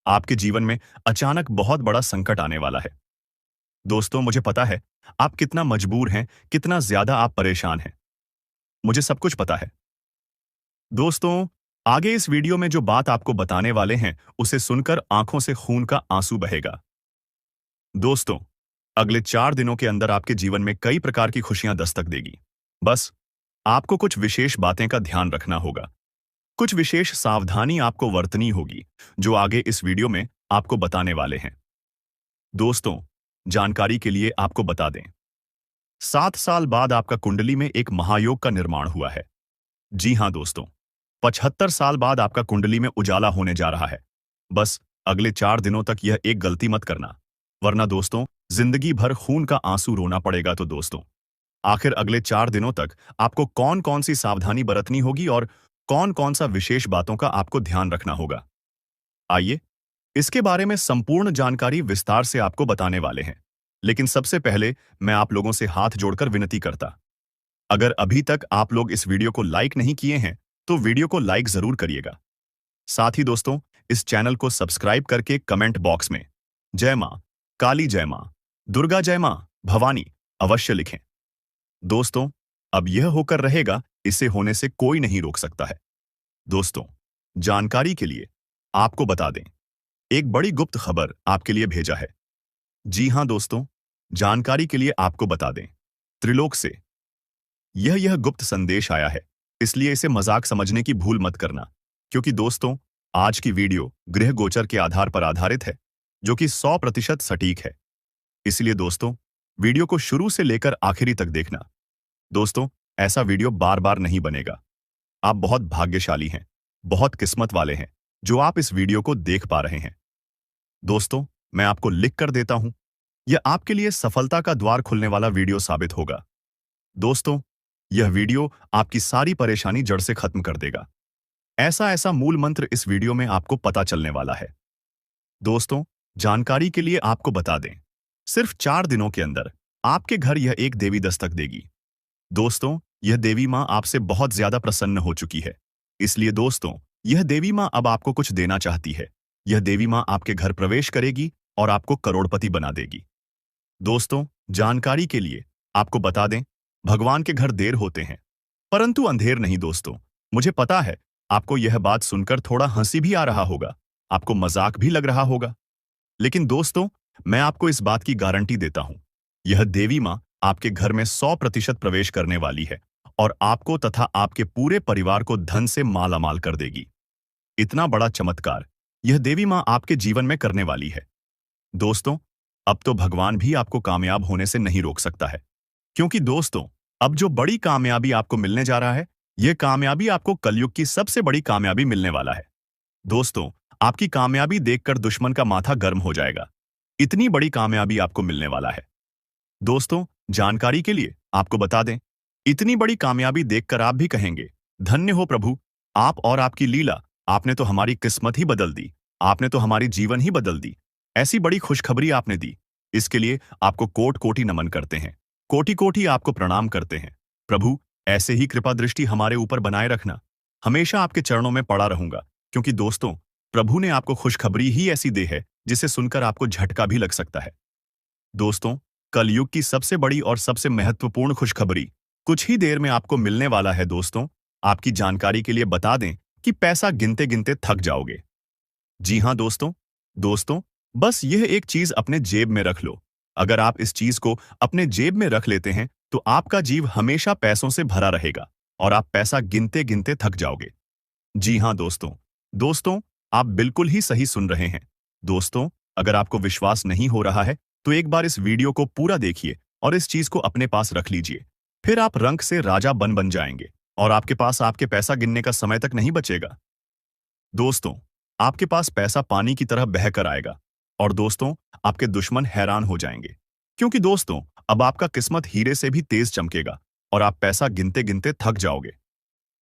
आपके जीवन में अचानक बहुत बड़ा संकट आने वाला है। दोस्तों, मुझे पता है आप कितना मजबूर हैं, कितना ज्यादा आप परेशान हैं। मुझे सब कुछ पता है। दोस्तों, आगे इस वीडियो में जो बात आपको बताने वाले हैं, उसे सुनकर आंखों से खून का आंसू बहेगा। दोस्तों, अगले 4 दिनों के अंदर आपके जीवन में कई प्रकार की खुशियां दस्तक देगी। बस आपको कुछ विशेष बातें का ध्यान रखना होगा। कुछ विशेष सावधानी आपको बरतनी होगी, जो आगे इस वीडियो में आपको बताने वाले हैं। दोस्तों, जानकारी के लिए आपको बता दें, 7 साल बाद आपका कुंडली में एक महायोग का निर्माण हुआ है। जी हां दोस्तों, 75 साल बाद आपका कुंडली में उजाला होने जा रहा है। बस अगले 4 दिनों तक यह एक गलती मत करना, वरना दोस्तों, जिंदगी भर खून का आंसू रोना पड़ेगा। तो दोस्तों, आखिर अगले 4 दिनों तक आपको कौन कौन सी सावधानी बरतनी होगी और कौन कौन सा विशेष बातों का आपको ध्यान रखना होगा, आइए इसके बारे में संपूर्ण जानकारी विस्तार से आपको बताने वाले हैं। लेकिन सबसे पहले मैं आप लोगों से हाथ जोड़कर विनती करता, अगर अभी तक आप लोग इस वीडियो को लाइक नहीं किए हैं, तो वीडियो को लाइक जरूर करिएगा। साथ ही दोस्तों, इस चैनल को सब्सक्राइब करके कमेंट बॉक्स में जय मां काली, जय मां दुर्गा, जय मां भवानी अवश्य लिखें। दोस्तों, अब यह होकर रहेगा, इसे होने से कोई नहीं रोक सकता है। दोस्तों, जानकारी के लिए आपको बता दें, एक बड़ी गुप्त खबर आपके लिए भेजा है। जी हां दोस्तों, जानकारी के लिए आपको बता दें, त्रिलोक से यह गुप्त संदेश आया है, इसलिए इसे मजाक समझने की भूल मत करना, क्योंकि दोस्तों, आज की वीडियो गृह गोचर के आधार पर आधारित है, जो कि 100% सटीक है। इसलिए दोस्तों, वीडियो को शुरू से लेकर आखिरी तक देखना। दोस्तों, ऐसा वीडियो बार बार नहीं बनेगा। आप बहुत भाग्यशाली हैं, बहुत किस्मत वाले हैं, जो आप इस वीडियो को देख पा रहे हैं। दोस्तों, मैं आपको लिख कर देता हूं, यह आपके लिए सफलता का द्वार खुलने वाला वीडियो साबित होगा। दोस्तों, यह वीडियो आपकी सारी परेशानी जड़ से खत्म कर देगा। ऐसा मूल मंत्र इस वीडियो में आपको पता चलने वाला है। दोस्तों, जानकारी के लिए आपको बता दें, सिर्फ 4 दिनों के अंदर आपके घर यह एक देवी दस्तक देगी। दोस्तों, यह देवी मां आपसे बहुत ज्यादा प्रसन्न हो चुकी है। इसलिए दोस्तों, यह देवी मां अब आपको कुछ देना चाहती है। यह देवी मां आपके घर प्रवेश करेगी और आपको करोड़पति बना देगी। दोस्तों, जानकारी के लिए आपको बता दें, भगवान के घर देर होते हैं, परंतु अंधेर नहीं। दोस्तों, मुझे पता है आपको यह बात सुनकर थोड़ा हंसी भी आ रहा होगा, आपको मजाक भी लग रहा होगा, लेकिन दोस्तों, मैं आपको इस बात की गारंटी देता हूं, यह देवी मां आपके घर में 100% प्रवेश करने वाली है और आपको तथा आपके पूरे परिवार को धन से मालामाल कर देगी। इतना बड़ा चमत्कार यह देवी मां आपके जीवन में करने वाली है। दोस्तों, अब तो भगवान भी आपको कामयाब होने से नहीं रोक सकता है, क्योंकि दोस्तों, अब जो बड़ी कामयाबी आपको मिलने जा रहा है, यह कामयाबी आपको कलयुग की सबसे बड़ी कामयाबी मिलने वाला है। दोस्तों, आपकी कामयाबी देखकर दुश्मन का माथा गर्म हो जाएगा। इतनी बड़ी कामयाबी आपको मिलने वाला है। दोस्तों, जानकारी के लिए आपको बता दें, इतनी बड़ी कामयाबी देखकर आप भी कहेंगे, धन्य हो प्रभु, आप और आपकी लीला, आपने तो हमारी किस्मत ही बदल दी। आपने तो हमारी जीवन ही बदल दी। ऐसी बड़ी खुशखबरी आपने दी। इसके लिए आपको कोटि-कोटि नमन करते हैं। कोटि-कोटि आपको प्रणाम करते हैं। प्रभु, ऐसे ही कृपा दृष्टि हमारे ऊपर बनाए रखना। हमेशा आपके चरणों में पड़ा रहूंगा, क्योंकि दोस्तों, प्रभु ने आपको खुशखबरी ही ऐसी दी है, जिसे सुनकर आपको झटका भी लग सकता है। दोस्तों, कलयुग की सबसे बड़ी और सबसे महत्वपूर्ण खुशखबरी कुछ ही देर में आपको मिलने वाला है। दोस्तों, आपकी जानकारी के लिए बता दें कि पैसा गिनते-गिनते थक जाओगे। जी हाँ दोस्तों, दोस्तों, बस यह एक चीज अपने जेब में रख लो। अगर आप इस चीज को अपने जेब में रख लेते हैं, तो आपका जीव हमेशा पैसों से भरा रहेगा और आप पैसा गिनते-गिनते थक जाओगे। जी हाँ दोस्तों, दोस्तों, आप बिल्कुल ही सही सुन रहे हैं। दोस्तों, अगर आपको विश्वास नहीं हो रहा है, तो एक बार इस वीडियो को पूरा देखिए और इस चीज को अपने पास रख लीजिए। फिर आप रंग से राजा बन जाएंगे और आपके पास आपके पैसा गिनने का समय तक नहीं बचेगा। दोस्तों, आपके पास पैसा पानी की तरह बह कर आएगा और दोस्तों, आपके दुश्मन हैरान हो जाएंगे, क्योंकि दोस्तों, अब आपका किस्मत हीरे से भी तेज चमकेगा और आप पैसा गिनते-गिनते थक जाओगे।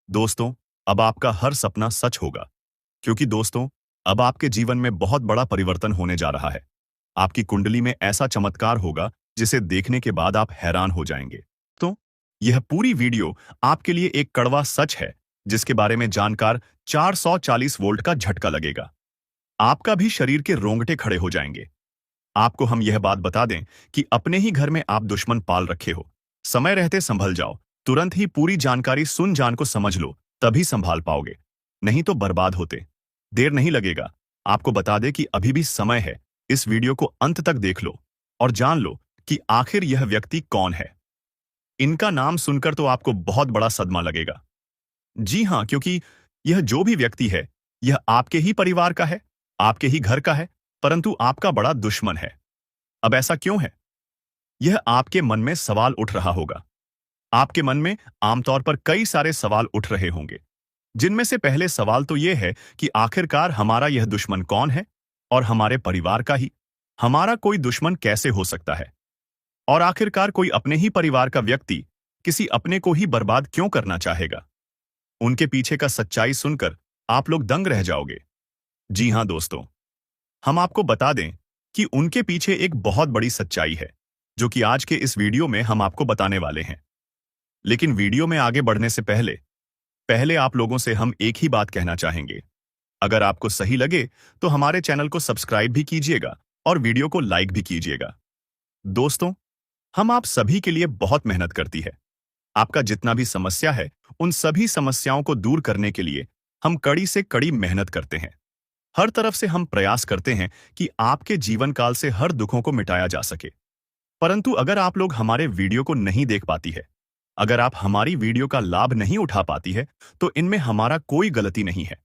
दोस्तों, अब आपका हर सपना सच होगा, क्योंकि दोस्तों, अब आपके जीवन में बहुत बड़ा परिवर्तन होने जा रहा है। आपकी कुंडली में ऐसा चमत्कार होगा, जिसे देखने के बाद आप हैरान हो जाएंगे। तो यह पूरी वीडियो आपके लिए एक कड़वा सच है, जिसके बारे में जानकर 440 वोल्ट का झटका लगेगा। आपका भी शरीर के रोंगटे खड़े हो जाएंगे। आपको हम यह बात बता दें कि अपने ही घर में आप दुश्मन पाल रखे हो। समय रहते संभल जाओ। तुरंत ही पूरी जानकारी सुन जान को समझ लो, तभी संभाल पाओगे, नहीं तो बर्बाद होते। देर नहीं लगेगा। आपको बता दे कि अभी भी समय है। इस वीडियो को अंत तक देख लो और जान लो कि आखिर यह व्यक्ति कौन है। इनका नाम सुनकर तो आपको बहुत बड़ा सदमा लगेगा। जी हाँ, क्योंकि यह जो भी व्यक्ति है, यह आपके ही परिवार का है, आपके ही घर का है, परंतु आपका बड़ा दुश्मन है। अब ऐसा क्यों है? यह आपके मन में सवाल उठ रहा होगा। आपके मन में आमतौर पर कई सारे सवाल उठ रहे होंगे, जिनमें से पहले सवाल तो यह है कि आखिरकार हमारा यह दुश्मन कौन है, और हमारे परिवार का ही। हमारा कोई दुश्मन कैसे हो सकता है? और आखिरकार कोई अपने ही परिवार का व्यक्ति किसी अपने को ही बर्बाद क्यों करना चाहेगा? उनके पीछे का सच्चाई सुनकर आप लोग दंग रह जाओगे। जी हाँ दोस्तों, हम आपको बता दें कि उनके पीछे एक बहुत बड़ी सच्चाई है, जो कि आज के इस वीडियो में हम आपको बताने वाले हैं। लेकिन वीडियो में आगे बढ़ने से पहले पहले आप लोगों से हम एक ही बात कहना चाहेंगे। अगर आपको सही लगे तो हमारे चैनल को सब्सक्राइब भी कीजिएगा और वीडियो को लाइक भी कीजिएगा। दोस्तों, हम आप सभी के लिए बहुत मेहनत करती है। आपका जितना भी समस्या है, उन सभी समस्याओं को दूर करने के लिए हम कड़ी से कड़ी मेहनत करते हैं। हर तरफ से हम प्रयास करते हैं कि आपके जीवन काल से हर दुखों को मिटाया जा सके। परंतु अगर आप लोग हमारे वीडियो को नहीं देख पाती है, अगर आप हमारी वीडियो का लाभ नहीं उठा पाती है, तो इनमें हमारा कोई गलती नहीं है,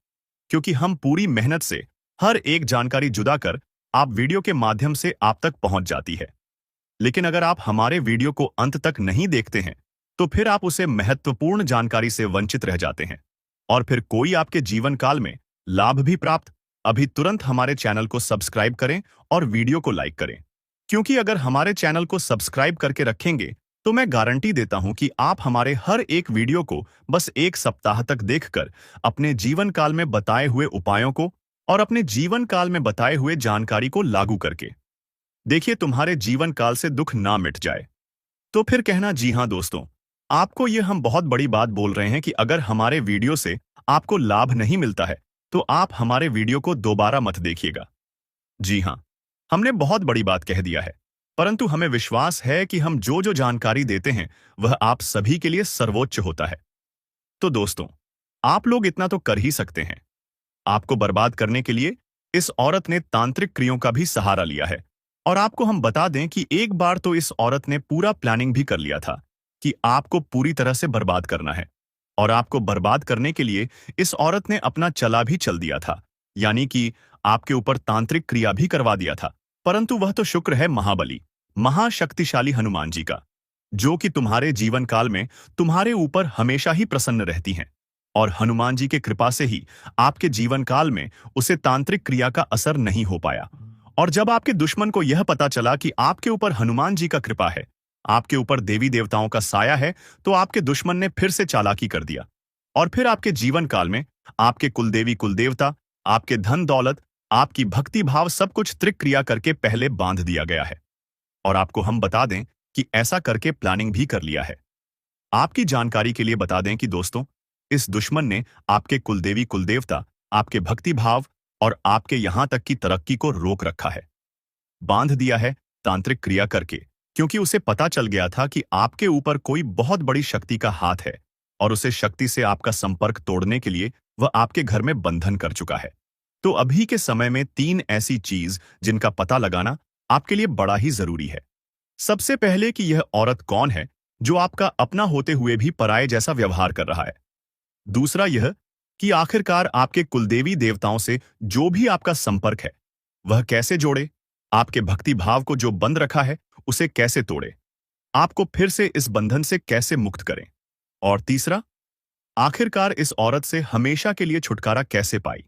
क्योंकि हम पूरी मेहनत से हर एक जानकारी जुदा कर आप वीडियो के माध्यम से आप तक पहुंच जाती है। लेकिन अगर आप हमारे वीडियो को अंत तक नहीं देखते हैं, तो फिर आप उसे महत्वपूर्ण जानकारी से वंचित रह जाते हैं और फिर कोई आपके जीवन काल में लाभ भी प्राप्त। अभी तुरंत हमारे चैनल को सब्सक्राइब करें और वीडियो को लाइक करें, क्योंकि अगर हमारे चैनल को सब्सक्राइब करके रखेंगे, तो मैं गारंटी देता हूं कि आप हमारे हर एक वीडियो को बस एक सप्ताह तक देखकर अपने जीवन काल में बताए हुए उपायों को और अपने जीवन काल में बताए हुए जानकारी को लागू करके देखिए, तुम्हारे जीवन काल से दुख ना मिट जाए। तो फिर कहना, जी हाँ दोस्तों, आपको ये हम बहुत बड़ी बात बोल रहे हैं कि अगर हमारे वीडियो से आपको लाभ नहीं मिलता है, तो आप हमारे वीडियो को दोबारा मत देखिएगा। जी हाँ, हमने बहुत बड़ी बात कह दिया है, परंतु हमें विश्वास है कि हम जो जो जानकारी देते हैं, वह आप सभी के लिए सर्वोच्च होता है। तो दोस्तों, आप लोग इतना तो कर ही सकते हैं। आपको बर्बाद करने के लिए इस औरत ने तांत्रिक क्रियों का भी सहारा लिया है। और आपको हम बता दें कि एक बार तो इस औरत ने पूरा प्लानिंग भी कर लिया था कि आपको पूरी तरह से बर्बाद करना है। और आपको बर्बाद करने के लिए इस औरत ने अपना चला भी चल दिया था, यानी कि आपके ऊपर तांत्रिक क्रिया भी करवा दिया था। परंतु वह तो शुक्र है महाबली, महाशक्तिशाली हनुमान जी का, जो कि तुम्हारे जीवन काल में तुम्हारे ऊपर हमेशा ही प्रसन्न रहती हैं। और हनुमान जी के कृपा से ही आपके जीवन काल में उसे तांत्रिक क्रिया का असर नहीं हो पाया। और जब आपके दुश्मन को यह पता चला कि आपके ऊपर हनुमान जी का कृपा है, आपके ऊपर देवी देवताओं का साया है, तो आपके दुश्मन ने फिर से चालाकी कर दिया और फिर आपके जीवन काल में आपके कुलदेवी कुलदेवता, आपके धन दौलत, आपकी भक्ति भाव सब कुछ त्रिक क्रिया करके पहले बांध दिया गया है। और आपको हम बता दें कि ऐसा करके प्लानिंग भी कर लिया है। आपकी जानकारी के लिए बता दें कि दोस्तों, इस दुश्मन ने आपके कुलदेवी कुलदेवता, आपके भक्ति भाव और आपके यहां तक की तरक्की को रोक रखा है, बांध दिया है तांत्रिक क्रिया करके, क्योंकि उसे पता चल गया था कि आपके ऊपर कोई बहुत बड़ी शक्ति का हाथ है और उसे शक्ति से आपका संपर्क तोड़ने के लिए वह आपके घर में बंधन कर चुका है। तो अभी के समय में 3 ऐसी चीज जिनका पता लगाना आपके लिए बड़ा ही जरूरी है। सबसे पहले कि यह औरत कौन है जो आपका अपना होते हुए भी पराये जैसा व्यवहार कर रहा है। दूसरा यह कि आखिरकार आपके कुलदेवी देवताओं से जो भी आपका संपर्क है वह कैसे जोड़े, आपके भक्ति भाव को जो बंद रखा है उसे कैसे तोड़े, आपको फिर से इस बंधन से कैसे मुक्त करें। और तीसरा, आखिरकार इस औरत से हमेशा के लिए छुटकारा कैसे पाई।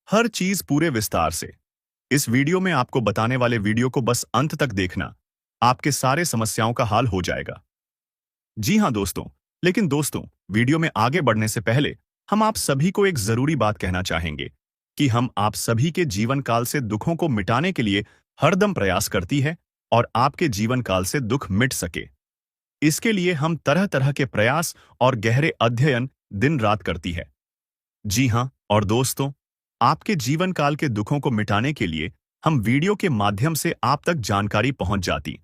हर चीज पूरे विस्तार से इस वीडियो में आपको बताने वाले वीडियो को बस अंत तक देखना, आपके सारे समस्याओं का हल हो जाएगा। जी हां दोस्तों, लेकिन दोस्तों, वीडियो में आगे बढ़ने से पहले हम आप सभी को एक जरूरी बात कहना चाहेंगे कि हम आप सभी के जीवन काल से दुखों को मिटाने के लिए हरदम प्रयास करती है और आपके जीवन काल से दुख मिट सके, इसके लिए हम तरह तरह के प्रयास और गहरे अध्ययन दिन रात करती है। जी हां, और दोस्तों, आपके जीवन काल के दुखों को मिटाने के लिए हम वीडियो के माध्यम से आप तक जानकारी पहुंच जाती।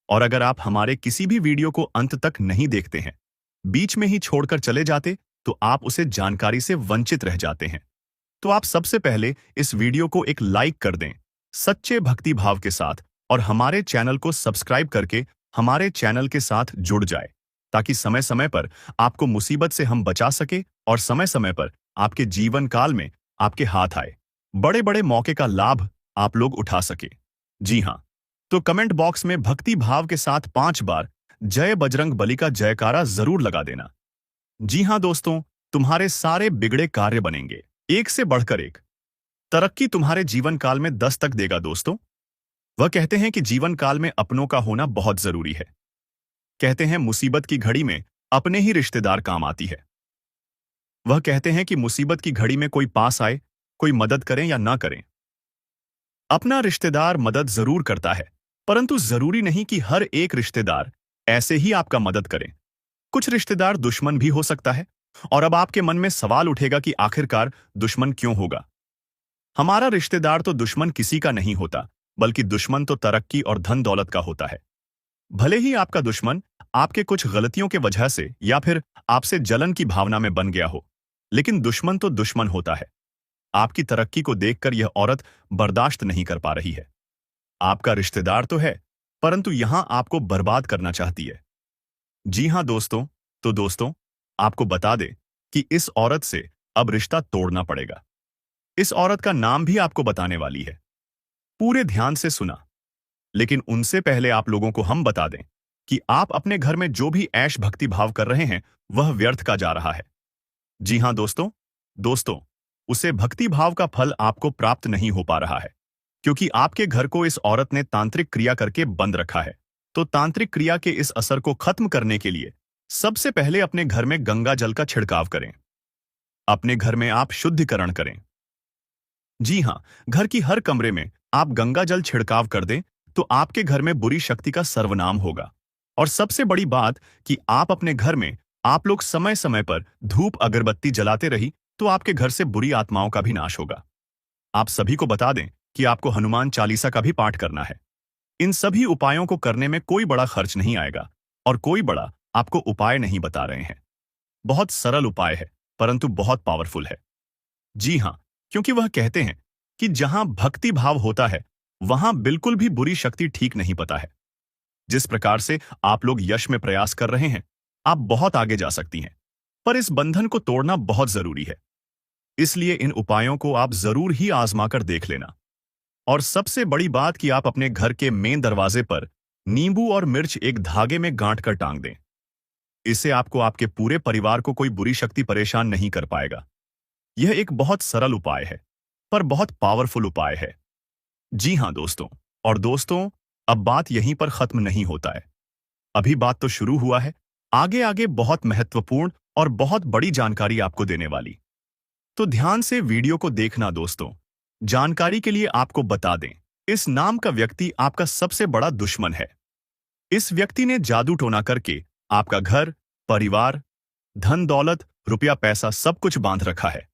और अगर आप हमारे किसी भी वीडियो को अंत तक नहीं देखते हैं, बीच में ही छोड़कर चले जाते, तो आप उसे जानकारी से वंचित रह जाते हैं। तो आप सबसे पहले इस वीडियो को एक लाइक कर दें सच्चे भक्ति भाव के साथ और हमारे चैनल को सब्सक्राइब करके हमारे चैनल के साथ जुड़ जाए, ताकि समय समय पर आपको मुसीबत से हम बचा सके और समय समय पर आपके जीवन काल में आपके हाथ आए बड़े बड़े मौके का लाभ आप लोग उठा सके। जी हां, तो कमेंट बॉक्स में भक्ति भाव के साथ 5 बार जय बजरंग बली का जयकारा जरूर लगा देना। जी हां दोस्तों, तुम्हारे सारे बिगड़े कार्य बनेंगे एक से बढ़कर एक। तरक्की तुम्हारे जीवन काल में दस्तक देगा दोस्तों। वह कहते हैं कि जीवन काल में अपनों का होना बहुत जरूरी है। कहते हैं मुसीबत की घड़ी में अपने ही रिश्तेदार काम आती है। वह कहते हैं कि मुसीबत की घड़ी में कोई पास आए, कोई मदद करें या ना करें, अपना रिश्तेदार मदद जरूर करता है, परंतु जरूरी नहीं कि हर एक रिश्तेदार ऐसे ही आपका मदद करें। कुछ रिश्तेदार दुश्मन भी हो सकता है। और अब आपके मन में सवाल उठेगा कि आखिरकार दुश्मन क्यों होगा। हमारा रिश्तेदार तो दुश्मन किसी का नहीं होता, बल्कि दुश्मन तो तरक्की और धन दौलत का होता है। भले ही आपका दुश्मन आपके कुछ गलतियों के वजह से या फिर आपसे जलन की भावना में बन गया हो, लेकिन दुश्मन तो दुश्मन होता है। आपकी तरक्की को देखकर यह औरत बर्दाश्त नहीं कर पा रही है। आपका रिश्तेदार तो है, परंतु यहां आपको बर्बाद करना चाहती है। जी हां दोस्तों, तो दोस्तों, आपको बता दें कि इस औरत से अब रिश्ता तोड़ना पड़ेगा। इस औरत का नाम भी आपको बताने वाली है, पूरे ध्यान से सुना। लेकिन उनसे पहले आप लोगों को हम बता दें कि आप अपने घर में जो भी ऐश भक्ति भाव कर रहे हैं वह व्यर्थ का जा रहा है। जी हां दोस्तों, उसे भक्ति भाव का फल आपको प्राप्त नहीं हो पा रहा है, क्योंकि आपके घर को इस औरत ने तांत्रिक क्रिया करके बंद रखा है। तो तांत्रिक क्रिया के इस असर को खत्म करने के लिए सबसे पहले अपने घर में गंगा जल का छिड़काव करें। अपने घर में आप शुद्धिकरण करें। जी हां, घर की हर कमरे में आप गंगा जल छिड़काव कर दें, तो आपके घर में बुरी शक्ति का सर्वनाम होगा। और सबसे बड़ी बात कि आप अपने घर में आप लोग समय समय पर धूप अगरबत्ती जलाते रही, तो आपके घर से बुरी आत्माओं का भी नाश होगा। आप सभी को बता दें कि आपको हनुमान चालीसा का भी पाठ करना है। इन सभी उपायों को करने में कोई बड़ा खर्च नहीं आएगा और कोई बड़ा आपको उपाय नहीं बता रहे हैं। बहुत सरल उपाय है, परंतु बहुत पावरफुल है। जी हां, क्योंकि वह कहते हैं कि जहां भक्ति भाव होता है वहां बिल्कुल भी बुरी शक्ति ठीक नहीं पता है। जिस प्रकार से आप लोग यश में प्रयास कर रहे हैं, आप बहुत आगे जा सकती हैं, पर इस बंधन को तोड़ना बहुत जरूरी है। इसलिए इन उपायों को आप जरूर ही आजमा कर देख लेना। और सबसे बड़ी बात कि आप अपने घर के मेन दरवाजे पर नींबू और मिर्च एक धागे में गांठ कर टांग दें। इससे आपको आपके पूरे परिवार को कोई बुरी शक्ति परेशान नहीं कर पाएगा। यह एक बहुत सरल उपाय है, पर बहुत पावरफुल उपाय है। जी हां दोस्तों, और दोस्तों, अब बात यहीं पर खत्म नहीं होता है। अभी बात तो शुरू हुआ है। आगे आगे बहुत महत्वपूर्ण और बहुत बड़ी जानकारी आपको देने वाली। तो ध्यान से वीडियो को देखना दोस्तों। जानकारी के लिए आपको बता दें, इस नाम का व्यक्ति आपका सबसे बड़ा दुश्मन है। इस व्यक्ति ने जादू टोना करके आपका घर, परिवार, धन दौलत, रुपया पैसा सब कुछ बांध रखा है।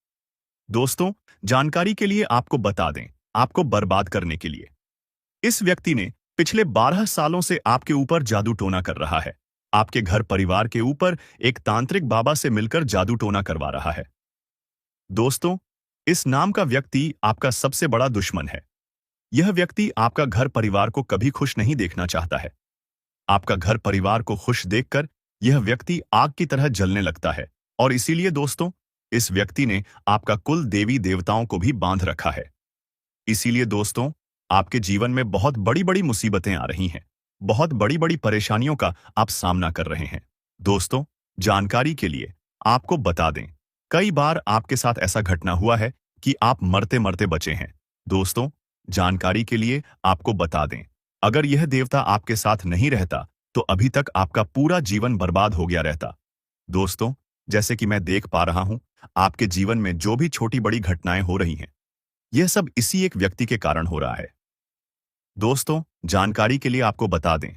दोस्तों, जानकारी के लिए आपको बता दें, आपको बर्बाद करने के लिए इस व्यक्ति ने पिछले 12 सालों से आपके ऊपर जादू टोना कर रहा है। आपके घर परिवार के ऊपर एक तांत्रिक बाबा से मिलकर जादू टोना करवा रहा है। दोस्तों, इस नाम का व्यक्ति आपका सबसे बड़ा दुश्मन है। यह व्यक्ति आपका घर परिवार को कभी खुश नहीं देखना चाहता है। आपका घर परिवार को खुश देखकर यह व्यक्ति आग की तरह जलने लगता है और इसीलिए दोस्तों, इस व्यक्ति ने आपका कुल देवी देवताओं को भी बांध रखा है। इसीलिए दोस्तों, आपके जीवन में बहुत बड़ी बड़ी मुसीबतें आ रही हैं, बहुत बड़ी बड़ी परेशानियों का आप सामना कर रहे हैं। दोस्तों, जानकारी के लिए आपको बता दें, कई बार आपके साथ ऐसा घटना हुआ है कि आप मरते मरते बचे हैं। दोस्तों, जानकारी के लिए आपको बता दें, अगर यह देवता आपके साथ नहीं रहता तो अभी तक आपका पूरा जीवन बर्बाद हो गया रहता। दोस्तों, जैसे कि मैं देख पा रहा हूं, आपके जीवन में जो भी छोटी बड़ी घटनाएं हो रही हैं, यह सब इसी एक व्यक्ति के कारण हो रहा है। दोस्तों, जानकारी के लिए आपको बता दें,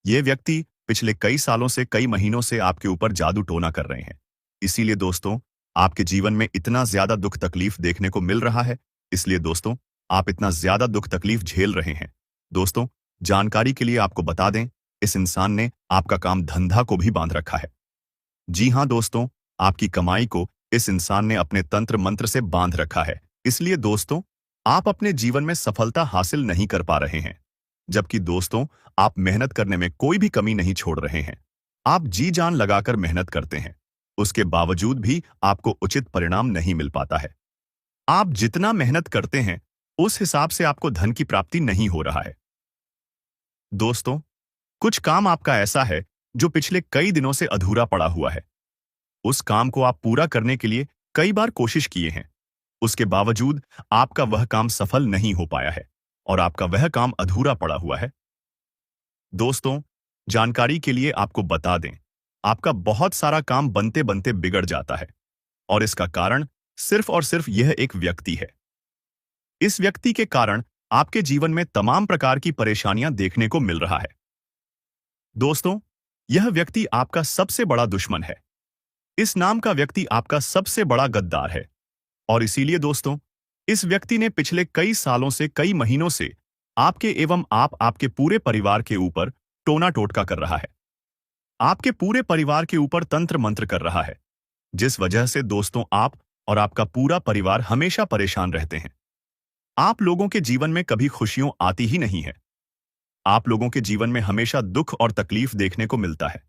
यह व्यक्ति पिछले कई सालों से, कई महीनों से आपके ऊपर जादू टोना कर रहे हैं। इसीलिए दोस्तों, आपके जीवन में इतना ज्यादा दुख तकलीफ देखने को मिल रहा है। इसलिए दोस्तों, आप इतना ज्यादा दुख तकलीफ झेल रहे हैं। दोस्तों, जानकारी के लिए आपको बता दें, इस इंसान ने आपका काम धंधा को भी बांध रखा है। जी हां दोस्तों, आपकी कमाई को इस इंसान ने अपने तंत्र मंत्र से बांध रखा है। इसलिए दोस्तों, आप अपने जीवन में सफलता हासिल नहीं कर पा रहे हैं। जबकि दोस्तों, आप मेहनत करने में कोई भी कमी नहीं छोड़ रहे हैं। आप जी जान लगाकर मेहनत करते हैं, उसके बावजूद भी आपको उचित परिणाम नहीं मिल पाता है। आप जितना मेहनत करते हैं, उस हिसाब से आपको धन की प्राप्ति नहीं हो रहा है। दोस्तों, कुछ काम आपका ऐसा है जो पिछले कई दिनों से अधूरा पड़ा हुआ है। उस काम को आप पूरा करने के लिए कई बार कोशिश किए हैं, उसके बावजूद आपका वह काम सफल नहीं हो पाया है और आपका वह काम अधूरा पड़ा हुआ है। दोस्तों, जानकारी के लिए आपको बता दें, आपका बहुत सारा काम बनते बनते बिगड़ जाता है और इसका कारण सिर्फ और सिर्फ यह एक व्यक्ति है। इस व्यक्ति के कारण आपके जीवन में तमाम प्रकार की परेशानियां देखने को मिल रहा है। दोस्तों, यह व्यक्ति आपका सबसे बड़ा दुश्मन है। इस नाम का व्यक्ति आपका सबसे बड़ा गद्दार है और इसीलिए दोस्तों, इस व्यक्ति ने पिछले कई सालों से, कई महीनों से आपके एवं आपके पूरे परिवार के ऊपर टोना टोटका कर रहा है। आपके पूरे परिवार के ऊपर तंत्र मंत्र कर रहा है, जिस वजह से दोस्तों, आप और आपका पूरा परिवार हमेशा परेशान रहते हैं। आप लोगों के जीवन में कभी खुशियां आती ही नहीं है। आप लोगों के जीवन में हमेशा दुख और तकलीफ देखने को मिलता है।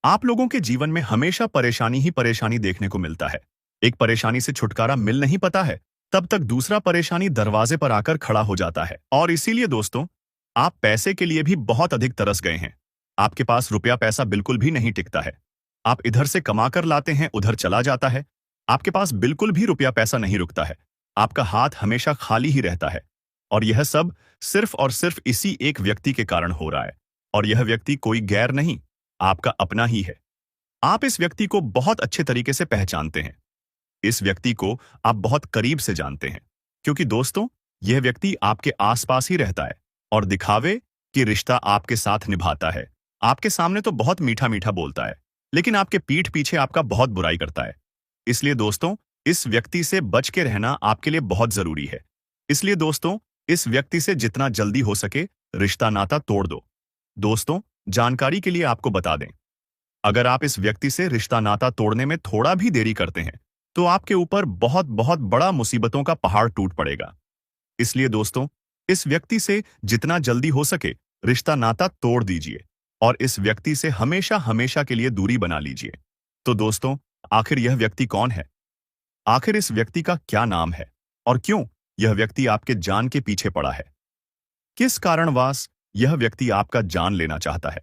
आप लोगों के जीवन में हमेशा परेशानी ही परेशानी देखने को मिलता है। एक परेशानी से छुटकारा मिल नहीं पाता है, तब तक दूसरा परेशानी दरवाजे पर आकर खड़ा हो जाता है। और इसीलिए दोस्तों, आप पैसे के लिए भी बहुत अधिक तरस गए हैं। आपके पास रुपया पैसा बिल्कुल भी नहीं टिकता है। आप इधर से कमाकर लाते हैं, उधर चला जाता है। आपके पास बिल्कुल भी रुपया पैसा नहीं रुकता है। आपका हाथ हमेशा खाली ही रहता है और यह सब सिर्फ और सिर्फ इसी एक व्यक्ति के कारण हो रहा है। और यह व्यक्ति कोई गैर नहीं, आपका अपना ही है। आप इस व्यक्ति को बहुत अच्छे तरीके से पहचानते हैं। इस व्यक्ति को आप बहुत करीब से जानते हैं, क्योंकि दोस्तों, यह व्यक्ति आपके आसपास ही रहता है और दिखावे कि रिश्ता आपके साथ निभाता है। आपके सामने तो बहुत मीठा मीठा बोलता है, लेकिन आपके पीठ पीछे आपका बहुत बुराई करता है। इसलिए दोस्तों, इस व्यक्ति से बच के रहना आपके लिए बहुत जरूरी है। इसलिए दोस्तों, इस व्यक्ति से जितना जल्दी हो सके रिश्ता नाता तोड़ दो। दोस्तों, जानकारी के लिए आपको बता दें, अगर आप इस व्यक्ति से रिश्ता नाता तोड़ने में थोड़ा भी देरी करते हैं, तो आपके ऊपर बहुत बहुत बड़ा मुसीबतों का पहाड़ टूट पड़ेगा। इसलिए दोस्तों, इस व्यक्ति से जितना जल्दी हो सके रिश्ता नाता तोड़ दीजिए और इस व्यक्ति से हमेशा हमेशा के लिए दूरी बना लीजिए। तो दोस्तों, आखिर यह व्यक्ति कौन है? आखिर इस व्यक्ति का क्या नाम है और क्यों यह व्यक्ति आपके जान के पीछे पड़ा है? किस कारणवश यह व्यक्ति आपका जान लेना चाहता है?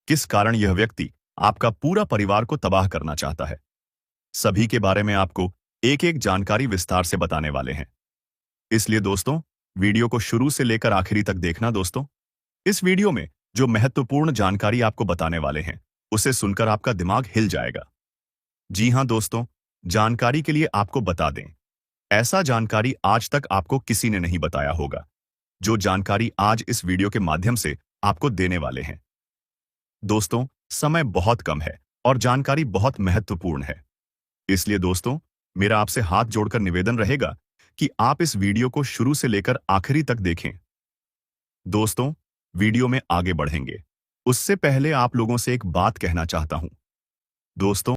किस कारण यह व्यक्ति आपका पूरा परिवार को तबाह करना चाहता है? सभी के बारे में आपको एक एक जानकारी विस्तार से बताने वाले हैं। इसलिए दोस्तों, वीडियो को शुरू से लेकर आखिरी तक देखना। दोस्तों, इस वीडियो में जो महत्वपूर्ण जानकारी आपको बताने वाले हैं, उसे सुनकर आपका दिमाग हिल जाएगा। जी हां दोस्तों, जानकारी के लिए आपको बता दें, ऐसा जानकारी आज तक आपको किसी ने नहीं बताया होगा, जो जानकारी आज इस वीडियो के माध्यम से आपको देने वाले हैं। दोस्तों, समय बहुत कम है और जानकारी बहुत महत्वपूर्ण है। इसलिए दोस्तों, मेरा आपसे हाथ जोड़कर निवेदन रहेगा कि आप इस वीडियो को शुरू से लेकर आखिरी तक देखें। दोस्तों, वीडियो में आगे बढ़ेंगे उससे पहले आप लोगों से एक बात कहना चाहता हूं। दोस्तों,